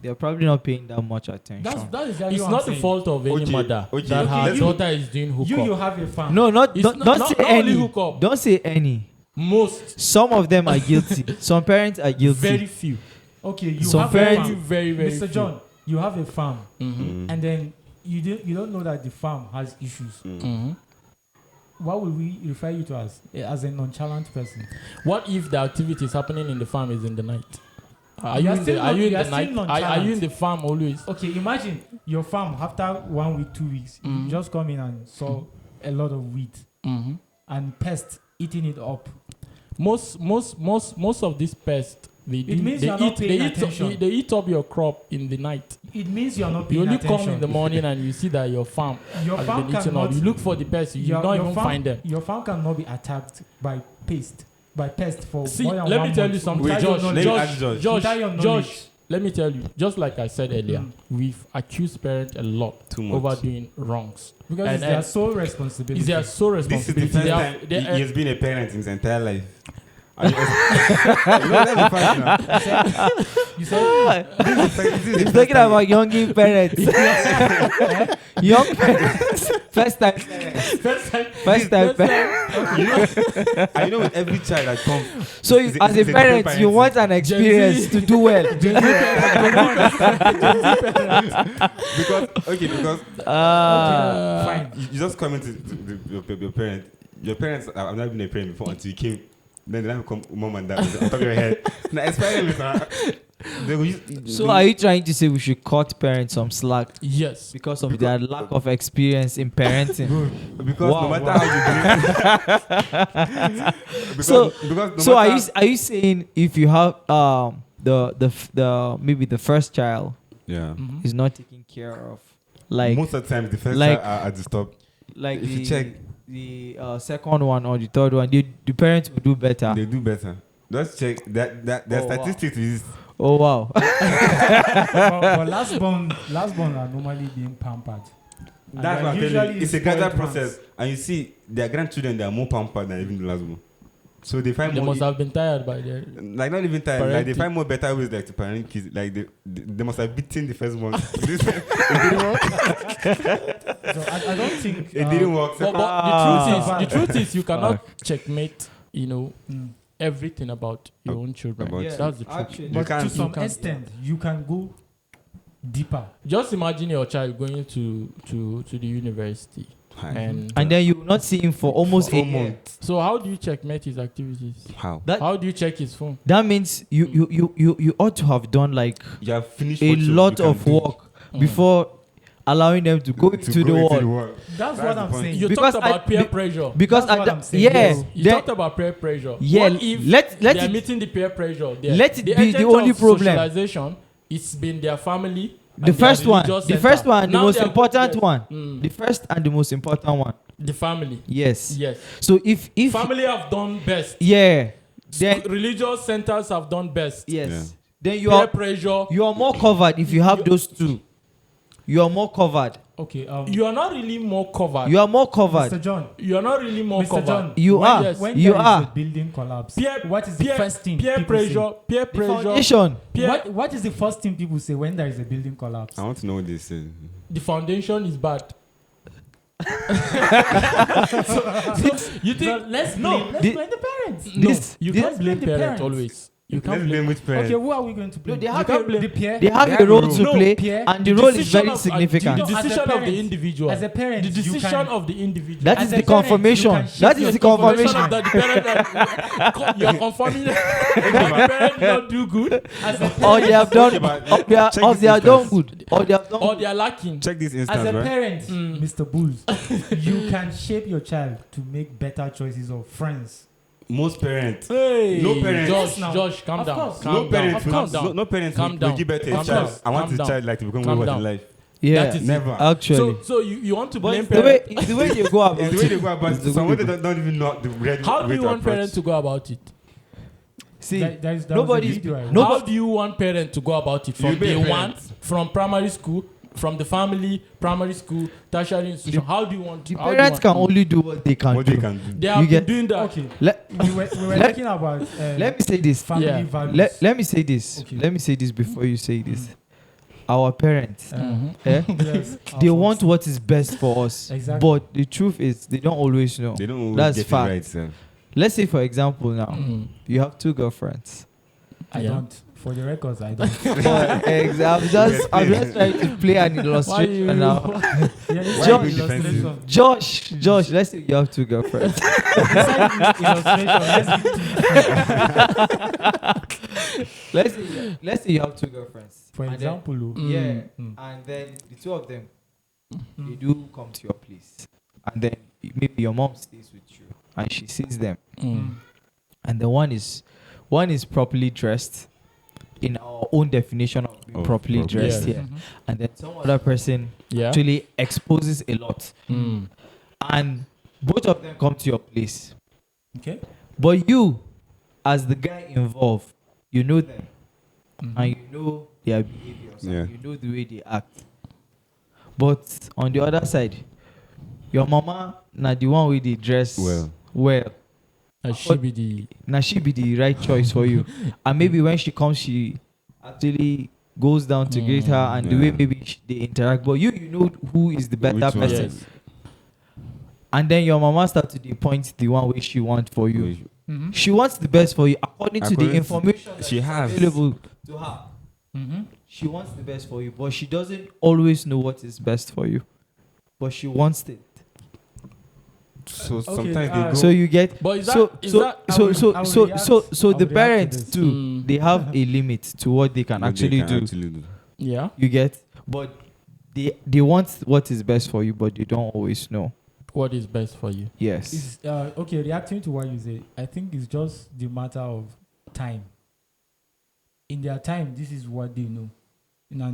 they're probably not paying that much attention. That is exactly It's what not I'm the saying. fault of any Okay, mother okay, that okay, her let's- daughter is doing hookup. You have a farm. No, It's don't not say only any. hookup. Don't say any. Most, Some of them are guilty. Some parents are guilty. very few. Okay, you Some have Very, a farm. very, very Mr. few. John, you have a farm, Mm-hmm. and then you don't know that the farm has issues. Mm-hmm. What will we refer you to as a nonchalant person? What if the activity is happening in the farm is in the night? Are You you are in the, still are you in you are the still night? Are nonchalant. you in the farm always? Okay, imagine your farm after 1 week, 2 weeks, Mhm. you just come in and saw a lot of wheat Mm-hmm. and pests eating it up. Most of these pests, they means you are not paying attention. they eat up your crop in the night. It means you are not You paying only attention. come in the morning and you see that your farm Your has farm been eaten cannot. up. You look for the pests, you your- don't your even farm- find them. Your farm cannot be attacked by pest for See, more than let 1 me tell month you something, without your Josh. let me knowledge. ask Josh. Without your knowledge. Josh, let me tell you, just like I said earlier, Mm. we've accused parents a lot Too much. over doing wrongs. Because And- it's their and sole responsibility. It's their sole This is the responsibility. first They time have- they- he has been a parent in his entire life. You know, that's the fact now. You said This is the He's first talking time- about young parents. Young parents. First time. First time, First time parents. You know, I know with every child that comes. So It's as a different parent, you parenting. want an experience to do well. because fine. you just come into your parent. Your parents, I've never been a parent before until you came. Then they have come mom and dad on top of your head. Now, experiment, they will use, So are you trying to say we should cut parents some slack yes. because of their lack of experience in parenting? because Wow, no matter wow. how you do it, because no So matter, are you saying if you have the maybe the first child yeah. Mhm. is not taken care of, like Most of the time, the first like- child are disturbed. like if you the check- the second one or the third one, the parents will do better. They do better. Just check that their Oh, wow. statistics is Oh wow. but last born are normally being pampered. And that's they're what I'm telling usually you. It's a spoiled gradual ones. process, and you see their grandchildren they are more pampered than even the last one. So they find They more. must have been tired by their. Like not even time. Like they Parenting. find more better ways like to parent kids. Like they must have beaten the first one. This it didn't work. So I don't think It didn't work. But Ah. the truth is, you cannot checkmate. Mm. Everything about your own children. About- Yeah, That's the truth. actually. You But can't- to some you can't- extent, you can go deeper. Just imagine your child going to the university, and And then you will not see him for almost For a 4 year. months. so how do you checkmate his activities? How? How do you check his phone? That means you ought to have done like You have finished a what you lot can of do work before allowing them to go into the go world. world. That's That's what the I'm point. saying. You Because talked I- about peer be- pressure. Because That's at what the- I'm saying. yeah, Yes. You then- talked about peer pressure. Yeah, What if let they are it meeting the peer pressure? let it the be the agent only of problem. Socialization, it's been their family. The and their first one, religious the center. first one, the Now most they are important going- one, Mm, the first and the most important one. the family. Yes. Yes. So if Family have done best. yeah, then Religious centers have done best. yes, Yeah. then Peer pressure. you are more covered if you have those two. You are more covered. Okay. You are not really more covered. You are more covered. Mr. John. You are not really more Mr. covered. John. You when, are. Yes. When You there is are. a building collapse, Peer- what is the peer- first thing Peer people say? pressure. Peer The pressure. foundation. Peer, What is the first thing people say when there is a building collapse? I want to know what they say. the foundation is bad. You think? So let's no, blame, let's Thi- blame the parents. no, this- you this- can't blame the parents parents. always. You Let's can't blame blame. which parent. Okay, who are we going to blame? they You have can't a- blame the peer. They have They a have role a to role. play, Peer. and the role is decision very of- significant. The As a decision of parent- the individual. As a parent, The you decision can, of the individual. That As is a the parent, confirmation. you can That shape is your the Confirmation confirmation. of that the parent that you are confirming that the parent did not do good, as a Or parent, they have done, Okay, but or they are, check or this they are done instance. good, or they have done. or they are lacking. Check this as instance, a right? parent, Mm. Mr. Bulls, you can shape your child to make better choices of friends. Most parents. Hey, No parents. Josh, Now, Josh, calm of down. course. Calm No down. parents will Calm down. no parents Calm will down. give birth to a Calm child. down. I want Calm the down. child like to become Calm what in down. life. Yeah, That is Never. actually. So you want to But blame it's the way parents? it's the way they go about It's the way they it. go about It's it. the Some way way they they don't even know the real How do way you to want approach. parents to go about it? See, There was a nobody's- video I no- How do you want parents to go about it from You be a day one, parent. from primary school, from the family, primary school, tertiary institution? How do you want? the how do you parents want- can only do what they can What do. they can do. They have You been get- doing that. Okay, Let, we were Let- talking about let me say this. family Yeah. values. Let me say this. Okay. Let me say this before you say this. our parents. Eh? Yes, They our want folks. what is best for us. Exactly. But the truth is, they don't always know. They don't always That's get fact. it right, sir. Let's say, for example, now Mm. you have 2 girlfriends. I Yeah. don't. For the records, I don't. I'm just trying to play an illustration now. Yeah, it's Josh. like illustration. Josh, let's say you have 2 girlfriends. Besides illustration, let's say you have 2 girlfriends. for And example, Mm. yeah, Mm. and then the 2 of them, they Mm. do come to your place, and then maybe your mom stays with you, and she sees them, Mm. and the one is properly dressed, in our own definition of being Of properly properly dressed, dressed. yeah, Mhm. and then some other person Yeah. actually exposes a lot, Mm. and both of them come to your place, Okay. but you, as the guy involved, you know them. Mhm. And you know their behaviors, Yeah. and you know the way they act. But on the other side, your mama, na the one with the dress well, That should be the. na she be the right choice for you. And maybe when she comes, she actually goes down to greet her, and the way Yeah. maybe they interact. But you know who is the better Which one? person. Yes. And then your mama starts to point the one way she wants for you. Mhm. She wants the best for you according to the According to- information that she is has. available to her. Mhm. She wants the best for you, but she doesn't always know what is best for you. But she wants it. So sometimes they go. So you get But is that, so is so that I so will- so I will so react- so so I the will react to parents this. too, Mm. they have a limit to what they can what they actually can do. actually do. yeah? You get, but they want what is best for you, but they don't always know. What is best for you? Yes. Is okay. Reacting to what you say, I think it's just the matter of time. In their time, this is what they know.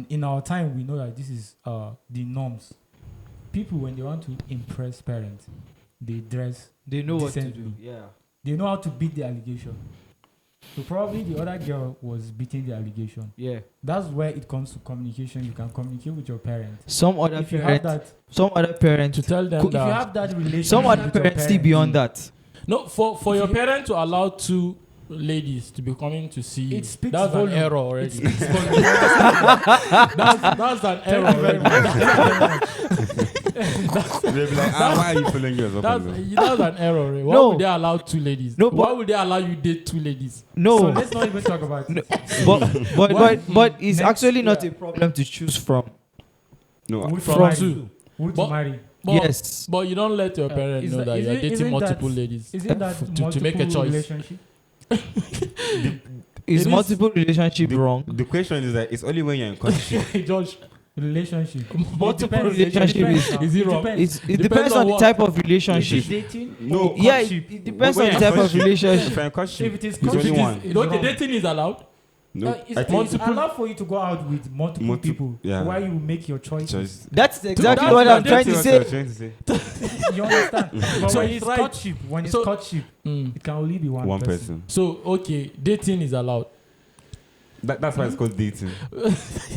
In our time, we know that this is the norms. People, when they want to impress parents, they dress. They know what to do. decently. Yeah. They know how to beat the allegation. So probably the other girl was beating the allegation. Yeah. That's where it comes to communication. You can communicate with your parents. Some other If you have parents, that, some other parents, To tell them if you that. have that relationship, some other with your parents still beyond that. No, for your parent to allow 2 ladies to be coming to see you, It speaks that's an volume. error already. It speaks volume. That's an error Thank you very already. much. They'll be like, why are you following us up That's, and down? that's an error already. Why No. would they allow 2 ladies? No, Why but- would they allow you date 2 ladies? No, So let's not even talk about No. it. but it's Next, actually not yeah. a problem to choose from. No, Who to From marry? 2. Who to But- marry? But, Yes. But you don't let your parents is know that- that you're dating isn't multiple that- ladies Isn't that to make a multiple choice. relationship? Is It is- multiple relationship wrong? the question is that it's only when you're in courtship. Josh, Relationship. multiple depends. relationship Depends is- now. is it wrong? depends. It Depends depends on on the what- type of Is relationship. it dating? No. or Yeah, courtship? it depends When on the you're type of courtship- relationship. If you're in courtship, If it is it's only courtship, one. it's okay, wrong. dating is allowed. No, It's, I think it's allowed for you to go out with multiple Multi- people. yeah. Why you make your choices? choice. That's exactly that's what I'm what trying to That's what say. I'm trying to say. You understand? But So when it's it's right. courtship, when it's So- courtship, Mm. it can only be one, One person. person. So okay, dating is allowed. That's why it's called dating.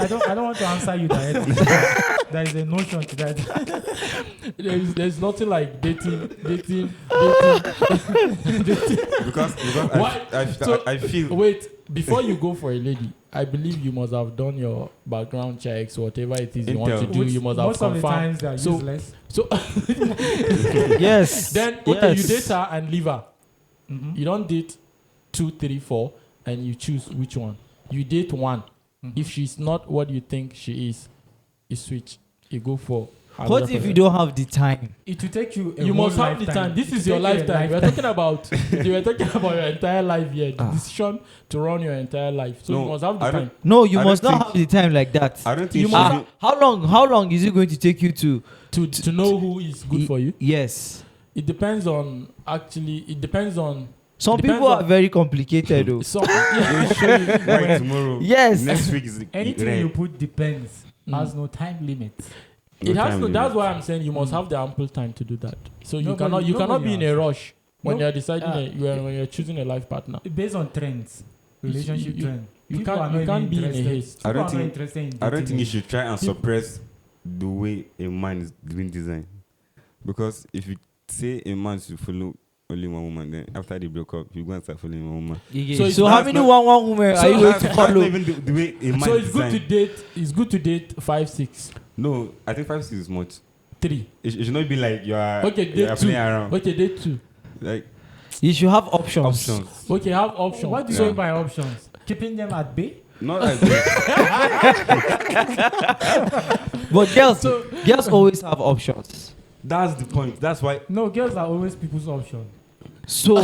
I don't want to answer you directly. There is a notion to that. There's nothing like dating. Because Why? So- I feel Wait, before you go for a lady, I believe you must have done your background checks, whatever it is you want to Intel. do. Which You must have most of the confirmed. times they are So- useless. So Yes. then, okay, you Yes. date her and leave her. Mhm. You don't date 2, 3, 4, and you choose which one. You date one. Mhm. If she's not what you think she is, you switch. You go for. What another if you person. don't have the time? It will take you. A You whole must have the lifetime. time. This It will is your take you a lifetime. We're talking about. You were talking about your entire life here. The decision to run your entire life. So No, you must have the I don't- time. No, you I must don't not have the time like that. I don't You think must she have- How long is it going to take you to? To know who is good for you. Yes. It depends on It depends on Some Depends people are on- very complicated though. some. will show you why tomorrow. Yes. Next week is Anything red. you put depends. Mm. Has no time limit. It has time to. That's limit. why I'm saying you must Mm. have the ample time to do that. So you Nobody- cannot. You cannot nobody be in a has. rush when No. you're deciding. Ah. When you're choosing a life partner. Based on trends, relationship you- trend. You People are can't. not You can't even be in a interested. haste. People I don't are not think- interested in I don't dating think you it. should try and suppress the way a man is being designed. Because if you say a man should follow only one woman. Then after they broke up, you go and start following one woman. So how many one women are you going to That's follow? not even the way a man So it's is good to designed. date. It's good to date 5, 6, No, I think 5, 6 is much. 3. It should not be like you are. Okay, you are date 2. playing around. Okay, date 2. Like You should have options. options. Okay, have options. What do you Yeah. mean by options? Keeping them at bay? Not like that. But girls always have options. That's the point. That's why No, girls are always people's option. So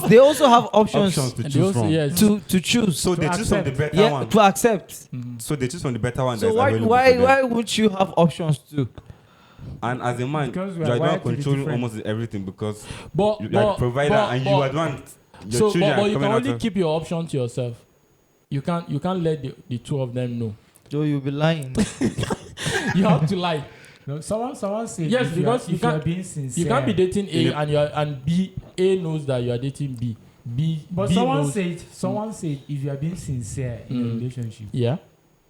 they also have options, options to And choose they also- from. yes. to choose. So To they choose from the accept. better Yeah, one. to accept. So they choose from the better one. So that's available for them. why wouldn't you have options too? And as a man, Because we you are are the one wired to be controlling different. almost everything because But you are the provider and you are the one. Your so, children but are you can coming out only of. keep your option to yourself. You can't let the two of them know. So you'll be lying. You have to lie. No, someone said Yes, if because you you are can't- being sincere. You can't be dating A Yeah. and B. A knows that you are dating B. But B someone knows. said if you are being sincere in a Mm. relationship, Yeah.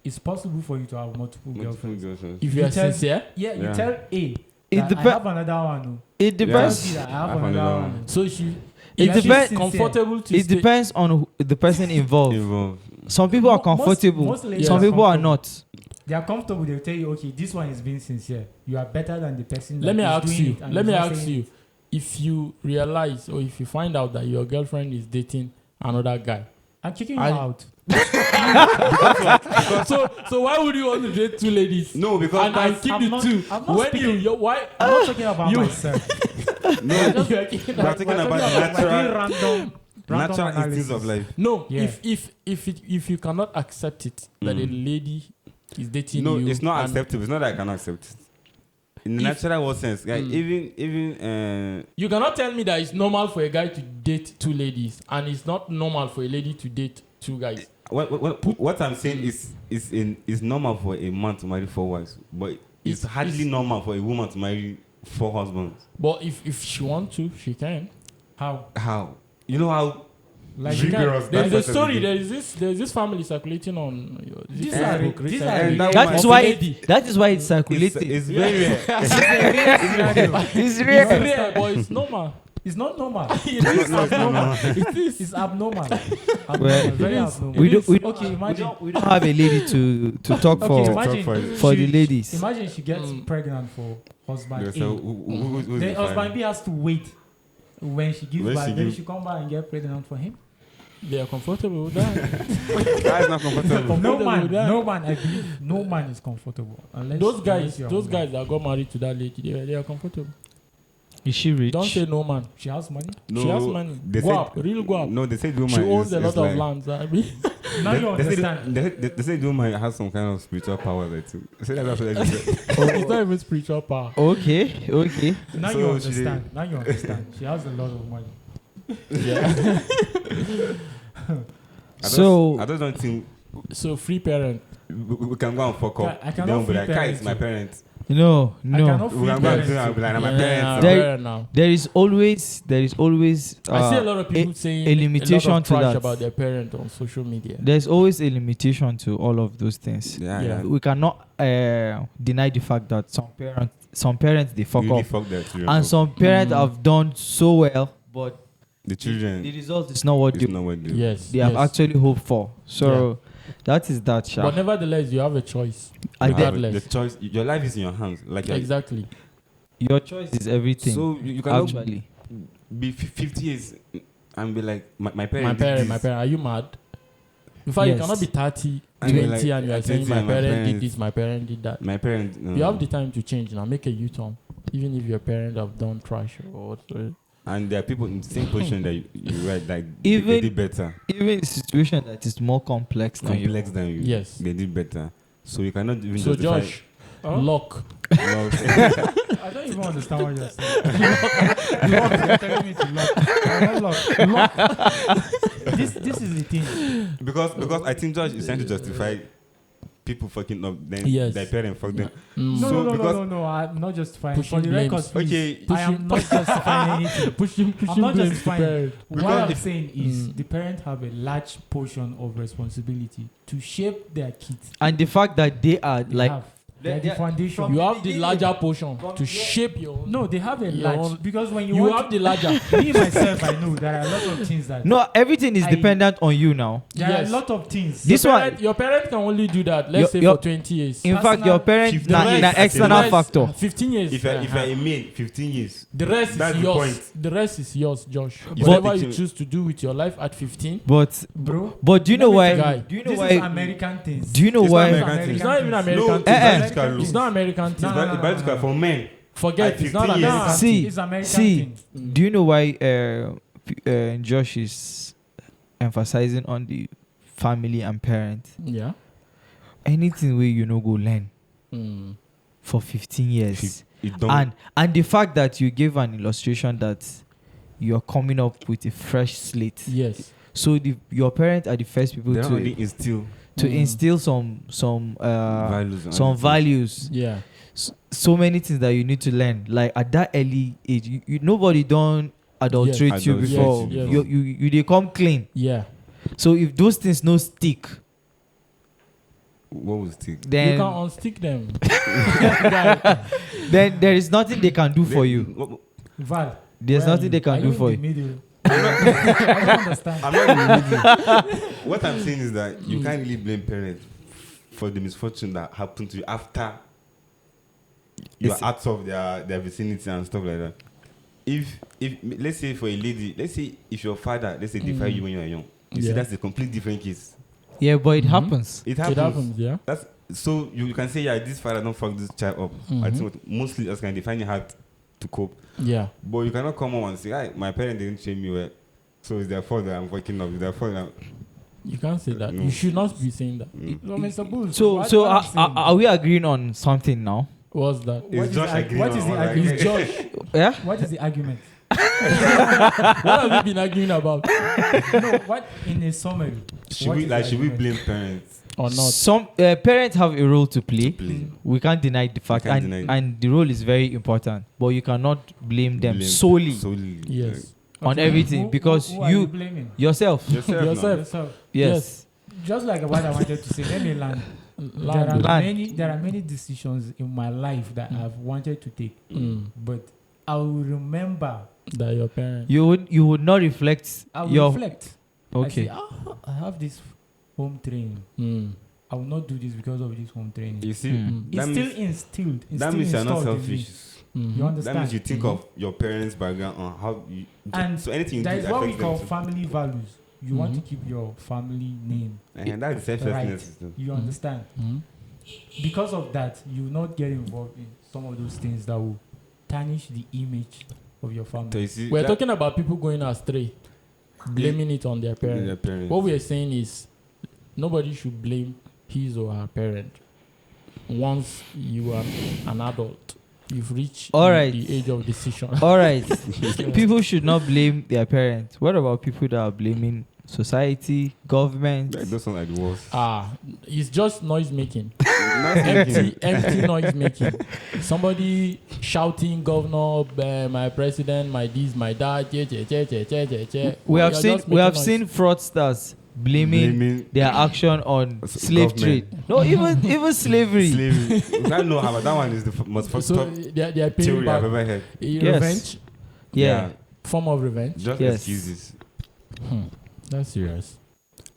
it's possible for you to have multiple Multiple girlfriends. girlfriends. If You you are tell- sincere, Yeah, you Yeah. tell A. It that I depends. have another one. No. It You depends. see that I have I have another another one. one. so she. It if she's depends- comfortable to It stay. depends on the person involved. Involved. Some people are comfortable. Most ladies Some are people are comfortable. not. They are comfortable. They'll tell you, okay, this one is being sincere. You are better than the person. Let me that is ask doing you. it and Let is me not ask saying you. it. If you realize or if you find out that your girlfriend is dating another guy, I'm kicking you I- out. so why would you want to date 2 ladies? No, because And keep I'm the not- 2. I'm not When speaking- you why I'm not talking about You- myself. no, you are keeping we are that- talking We're about talking the we're doing natural random instincts analysis. of life. No, Yeah. if you cannot accept it that a lady is dating No, you, it's not and acceptable. It's not that I cannot accept it. In the If- natural world sense, like even You cannot tell me that it's normal for a guy to date 2 ladies and it's not normal for a lady to date 2 guys. what I'm saying is normal for a man to marry 4 wives, but it's hardly normal for a woman to marry 4 husbands. But if she wants to, she can. How? How? You know how? Like She you can. Rigorous There's a process story. is There's this family circulating on. These are- Facebook these recently. are- And that That woman- is why. That is why it's circulating. It's very rare. It's It's real. rare, but it's normal. It's not normal. It is No, it's abnormal. not. It is. It's abnormal. Well, Very it is. abnormal. We don't. We Okay, imagine. we don't have a lady to talk Okay, for imagine for the she- ladies. Imagine she gets Mm. pregnant for husband Yeah, A. so who's Then the husband father? B has to wait when she gives When birth. she Then gives- she come back and get pregnant for him. They are comfortable with that. That is not comfortable. No Comfortable man, with that. no man. I believe no man is comfortable unless Those unless you're guys a woman. that got married to that lady, they are comfortable. Is she rich? Don't say no man. She has money. No, She has money. they Guap, said- real guap. No, they say the woman She owns is, a is lot like, of lands. I mean, Now you They say understand. they say the woman has some kind of spiritual powers. I think. Say that's what they said. it's not even spiritual power. Okay. Okay. Now So you she understand. Now you understand. She has a lot of money. Yeah. So- I just don't think So free parent. we can go and fuck up. I cannot Then we'll be like, free "Kai, parent it's my you." parents." No. I No. cannot We free can go and parents do that. I'll be like, "Nah, my Yeah, parents." There- parent now. There is always. I see a lot of people saying a limitation lot of to trash that. about their parent on social media. There's always a limitation to all of those things. Yeah, Yeah. yeah. We cannot deny the fact that some parents they fuck Really up, fuck their children. and up. some parents Mm. have done so well, but The children the result is not what is they, not what they. Yes. they have yes. actually hoped for. So that is that. Sha. But nevertheless, you have a choice. I You get- have regardless. the choice. Your life is in your hands. Like you're- Exactly. your choice is everything. So you cannot actually, be 50 years and be like, my My parents. parent. Are you mad? In fact, Yes. you cannot be 30, And 20, you're like, and you are saying 20 my and my parent did parents- this, my parent did that. My parents. You have the time to change now. Make a U-turn, even if your parents have done trash or whatsoever. And there are people in the same position that you right, like Even- they did better, even in a situation that is more complex than you. complex than you. Yes. They did better. So you cannot even So justify. Josh, Huh? lock. love. I don't even understand what you're saying. You're telling me to lock. I'm not lock. This is the thing. because I think Josh is trying to justify people fucking up. Then Yes. their parents fuck them. Mm. No, So no, because- no. I'm not justifying. Pushing For the record, blames. please, Okay. I am not justifying anything. pushing I'm not blames to justifying. parent. What Because I'm if- saying is Mm. the parents have a large portion of responsibility to shape their kids. And the fact that they are They like have. They're the foundation. You have the larger portion to shape your own. No, they have a Your own- large because when you You want have the larger. me myself, I know there are a lot of things that No, everything is I- dependent on you now. there are Yes. a lot of things. This one, Your parent can only do that. Let's say Your- for 20 years. in fact, personal- your parents Fifteen na years. external The factor. 15 years. If I uh-huh. a male, 15 years. The rest That's is the yours. point. The rest is yours, Josh. But- Whatever you But- choose to do with your life at 15. But Bro, do you know let me why? tell Guy. you, Do you know this why? is American things. Do you know It's not why? American It's not even American. No, thing. it's Eh-eh. biological It's law. not American thing. No, no, It's no, biological no. for men. Forget At it's not 15 years. American. See, It's American see. thing. Do you know why Josh is emphasizing on the family and parent? Yeah. Anything where you know go learn Mm. for 15 years. It don't. And the fact that you gave an illustration that you're coming up with a fresh slate. Yes. So your parents are the first people They don't to only instill instill some values. and some other things. values. Yeah. So many things that you need to learn. Like at that early age, nobody don't adulterate Yes. you Adulterate before. you. You they come clean. Yeah. So if those things no stick, What was it? You then can unstick them. then there is nothing they can do for you. Val, There's where are nothing they Are can do in for the you. middle? I don't understand. I'm not in the middle. What I'm saying is that you can't really blame parents for the misfortune that happened to you after you are out of their vicinity and stuff like that. If let's say for a lady, let's say if your father, let's say defy you when you are young, you see Yeah. that's a complete different case. Yeah, but it Mhm. happens. It happens. It happens, yeah. That's so you can say, yeah, this father don't fuck this child up. I Mhm. think mostly that's kind of find it hard to cope. Yeah. But you cannot come on and say, my parents didn't train me well, so it's their fault that I'm fucking up. It's their fault that You can't say that. No. You should not be saying that. No, Mr. Bulls. So what so I'm saying- are we agreeing on something now? What's that? It's what is Josh the, agreeing what is on the all that. argument? It's Josh. Yeah. What is the argument? What have you been arguing about? No, what in a summary? should what we is like the should we argument? blame parents? Or not? Some parents have a role to play. Please. We can't deny the fact, can't and deny it. and the role is very important. But you cannot blame them Blame solely Yes. on everything because who are you blaming yourself. Yourself. Yourself. yourself. Yes. Just like what I wanted to say, let me land. Land. There are many decisions in my life that I've wanted to take, Mm. but I will remember. That your parents. You would not reflect I will your reflect. okay. I say, I have this home training. Mm. I will not do this because of this home training. You see, Mm. It's that still means, instilled. It's that still means you're not installed in me. selfish. Mhm. You understand? That means you think Mhm. of your parents' background on how you And so anything you That do is what we affects call them too. family values. You want to Mhm. keep your family name. And that's the selflessness system. You Mhm. understand? Mhm. Because of that, you will not get involved in some of those things that will tarnish the image of your So family. you see, We're that- talking about people going astray, blaming it on their parents. their parents. What we are saying is nobody should blame his or her parent. Once you are an adult, you've reached All right. the age of decision. All right. People should not blame their parents. What about people that are blaming society, government? That does sound like the worst. It's just noise making. Empty. empty noise making. Somebody shouting, governor, my president, my this, my that. We have You're seen just we have making seen noise. fraudsters blaming their action on slave Government. trade. No, even slavery. Slavery. I know how, but that one is the most fucked So up they are paying theory I've back. ever heard. Revenge, Yeah. form of revenge. Just Yes. excuses. That's serious.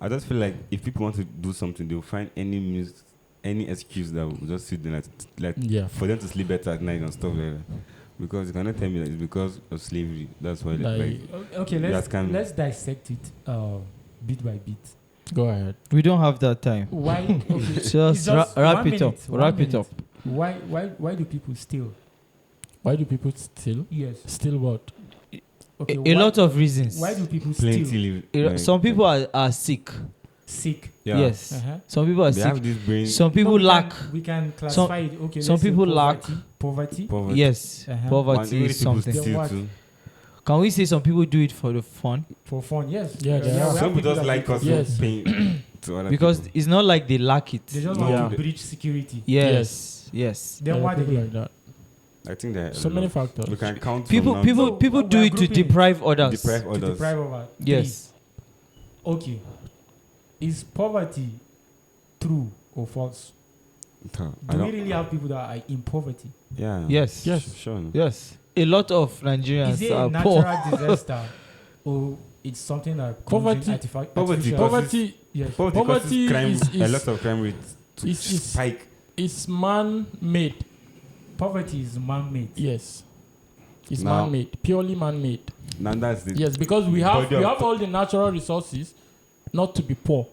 I just feel like if people want to do something, they'll find any excuse that will just suit them, like Yeah. for them to sleep better at night and stuff like that. Because you cannot tell me that it's because of slavery. That's why, like, Okay, That's kind of- let's dissect it bit by bit. Go ahead. We don't have that time. Why? Okay, it's Just just wrap 1 it up. minute, 1 Wrap it minute. up. Why do people steal? Why do people steal? Yes. Steal what? Okay. A lot of reasons. Why do people plenty steal? live. Like, Some people are sick. Sick. yeah. Yes. Uh-huh. Some people are They sick. have this brain Some people No, lack. We can classify it. Okay. some let's say people lack- poverty. poverty. Yes. Uh-huh. And Poverty even is if people something. Then steal what? too. Can we say some people do it for the fun? For fun, yes. Yeah, there we are. have Some people just that like do it us for Yes. paying to other Because people. it's not like they lack it. They just No. want to Yeah. breach security. Yes. Yes. Then There are what people again? like that. I think that So many factors. we can count People from now people So, people we do are it to grouping it. deprive others. deprive To others. deprive of our Yes. Okay. Is poverty true or false? I Do we don't- really have people that are in poverty? Yeah. Yes. Yes. Sure. Yes. A lot of Is Nigerians it a are natural poor. disaster, or it's something that Poverty- poverty- Poverty Yes. Poverty Poverty causes crime, is- a lot of crime rates to is- spike. is man-made. Poverty is man-made. Yes. It's Now- man-made, purely man-made. Now that's the Yes, because we have body we of have all the natural resources not to be poor.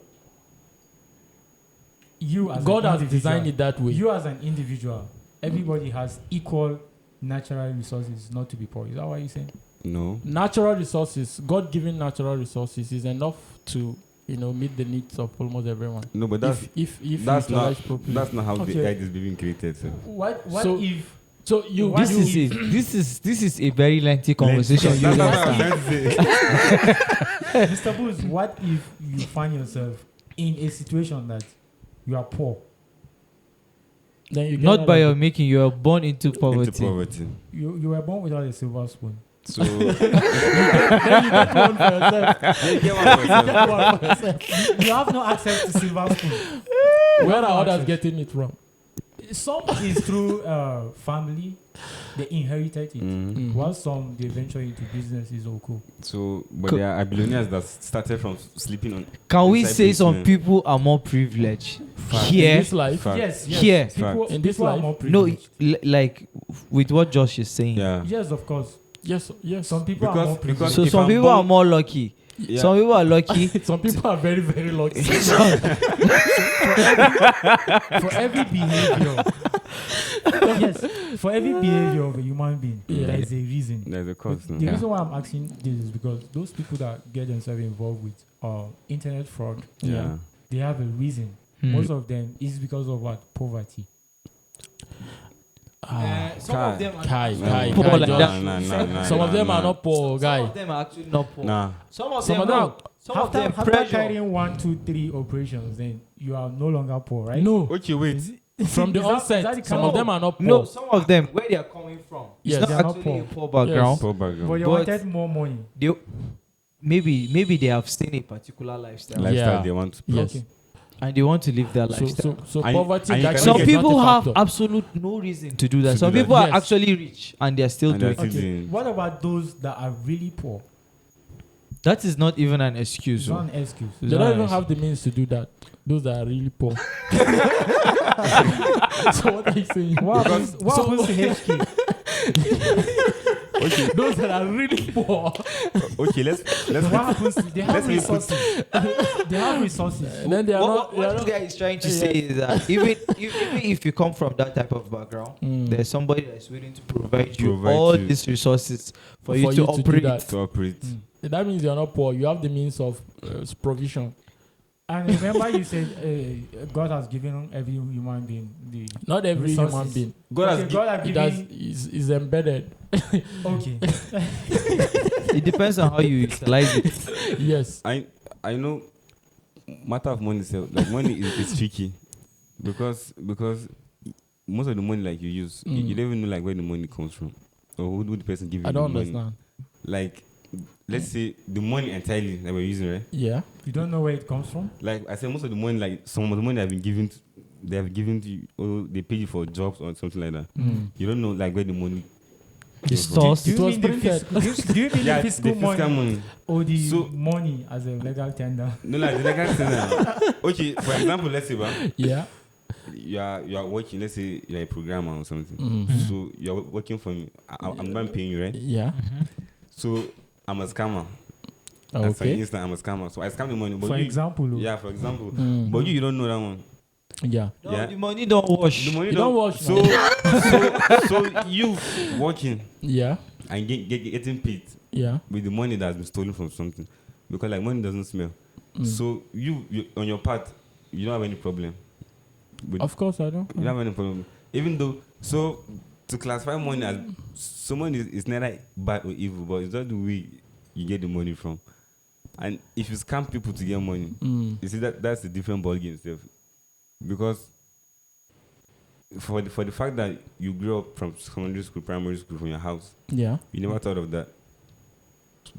You as God an has individual, designed it that way. You as an individual, everybody has equal natural resources not to be poor. Is that what you're saying? no. Natural resources, God-given natural resources, is enough to meet the needs of almost everyone. No, but that's if that's not utilized properly. that's not how the Okay. AI is being created. So. What So- if So you What This you, is this is a very lengthy conversation. That's You what guys I'm have. trying to say. Mr. Booz, what if you find yourself in a situation that you are poor? then you get Not out by of your it. making, you are born into poverty. Into poverty. You were born without a silver spoon. So Then you get one for yourself. you get one for yourself. Get one for yourself. You have no access to silver spoon. Where are No others access. getting it from? Some is through family, they inherited it. Mhm. While some they venture into businesses or cool. So, but Co- there are billionaires that started from sleeping on. Can we inside say some basement. people are more privileged In here? this life, Fact. Yes, Here. People, In this people are life? more No, privileged. like with what Josh is saying. Yeah. Yes, of course. yes. Some people are Because- more privileged. because- So if some I'm people born- are more lucky. Yeah. Some people are lucky. Some people are very, very lucky. For every behavior, yes, for every behavior of a human being, Yeah. there is a reason. There's a cost. The no? reason why I'm asking this is because those people that get themselves involved with internet fraud, Yeah. they have a reason. Hmm. Most of them is because of what? Poverty. Some Kai. of them are Kai, No, Kai, Poor Kai, like just- that. Some of them are not poor, Some guy. of them are actually not poor. Nah. Some of Some them of them- are. Some of them After pressure. carrying 1, 2, 3 operations, then you are no longer poor, right? No, Okay, wait. from the Is that- onset, is that the some kind of them are not poor. No, some of them where they are coming from. Yes. It's They not are not actually a poor. poor background. Poor But background. you But- wanted more money. They maybe they have seen a particular lifestyle Lifestyle Yeah. they want to. Yes. Okay. and they want to live that So, lifestyle. so And- poverty. and you that can is Some get not people a have factor. absolute no reason to do that. To Some do that. people are Yes. actually rich and they're still And doing they're it. still Okay. doing- What about those that are really poor? That is not even an excuse. It's not an excuse. It's They not don't an even excuse. have the means to do that. Those that are really poor. So what are you saying? What happens, what So- happens to HK? Okay, Those that are really poor. okay. Let's What happens to, they have Let's put- resources. They have resources. And then they are not. What they are this not- guy is trying to Yeah. say is that even if you come from that type of background, Mm. there's somebody that's willing to provide you Provide all you. these resources for For you you to to do operate. that. to operate. Mm. That means you're not poor. You have the means of provision. And remember, you said God has given every human being the. Not every Resources. human being. God has Okay, gi- God has It has, given. is embedded. Okay. It depends on how you utilize it. Yes. I know matter of money self, like money is tricky because most of the money like you use you don't even know like where the money comes from or who the person give you I the don't money. understand. Like let's say the money entirely that we're using, right? Yeah. You don't know where it comes from? Like I said, most of the money, like some of the money they have given to you, or they pay you for jobs or something like that. Mm. You don't know like where the money The came from. source. Do you It was mean the printed. fiscal, do you mean Yeah, the the fiscal fiscal money money. or the So- money as a legal tender? No, like the legal thing now. Okay, for example, let's say, Yeah. you are working. Let's say you're a programmer or something. Mhm. So you're working for me. I'm not paying you, right? Yeah. So I'm a scammer. For Okay. instance, I'm a scammer. So I scam the money. But For you, example, oh. yeah, for example. Mm. But you don't know that one. Yeah. No, Yeah. the money don't wash. The money You don't wash So, so you working Yeah. and getting paid Yeah. with the money that's been stolen from something, because like money doesn't smell. Mm. So you on your part, you don't have any problem. With, Of course I don't. you don't have any problem. Even though, so to classify money as someone is neither bad or evil, but it's not the way you get the money from. And if you scam people to get money, Mm. you see that's a different ballgame itself. Because for the fact that you grew up from secondary school, primary school, from your house, Yeah. you never thought of that.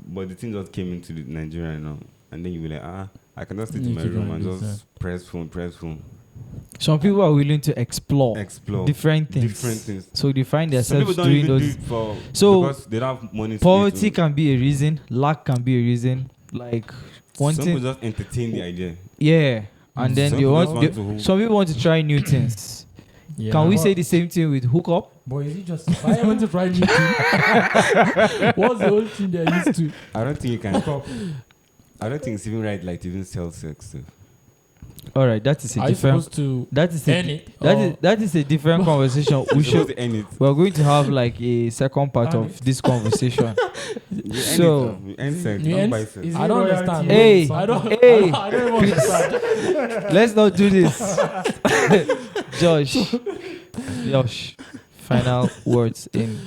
But the thing just came into Nigeria now, and then you were like, I can just sit in Need my to go room and and do just press phone. Some people are willing to explore different things. Different things. So they find Some people themselves don't doing even do those. it for So, because they don't have money. Poverty to can be a reason. Lack can be a reason. Like Some wanting, people just entertain the idea. yeah. And then Some they people want. just They, want to hold- some people want to try new things. Yeah. Can we say the same thing with hookup? But is it just Why haven't you tried new thing? What's the old thing they're used to? I don't think you can. Stop. I don't think it's even right, like to even sell sex. So. All right, that is a Are you different. supposed to That is end a, it? that is a different conversation. We You're supposed should. to end it. We're going to have like a second part And of this conversation. You So- end sex. You Don't end- buy sex. Is I it don't royalty understand. or Hey, something? I don't. Hey, I don't even understand. Let's not do this. Josh. Final words in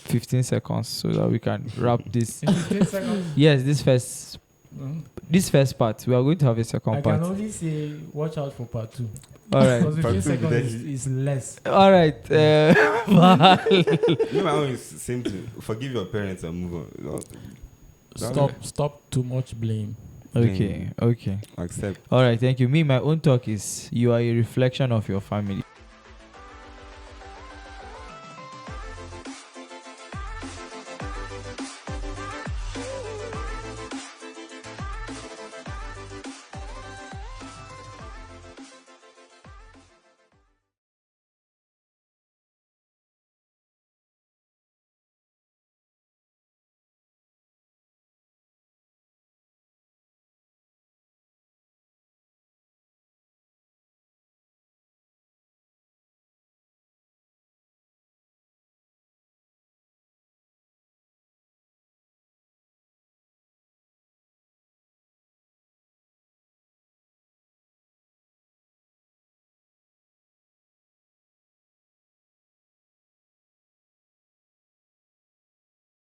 15 seconds so that we can wrap this. In 15 seconds. Yes, this first part. We are going to have a I second can part. only say watch out for part 2. All right. Because 15 Part two seconds is is less. All right. Bye. You know, my own is same thing. Forgive your parents and move on. Stop too much blame. Okay. Accept. All right. Thank you. Me, my own talk is you are a reflection of your family.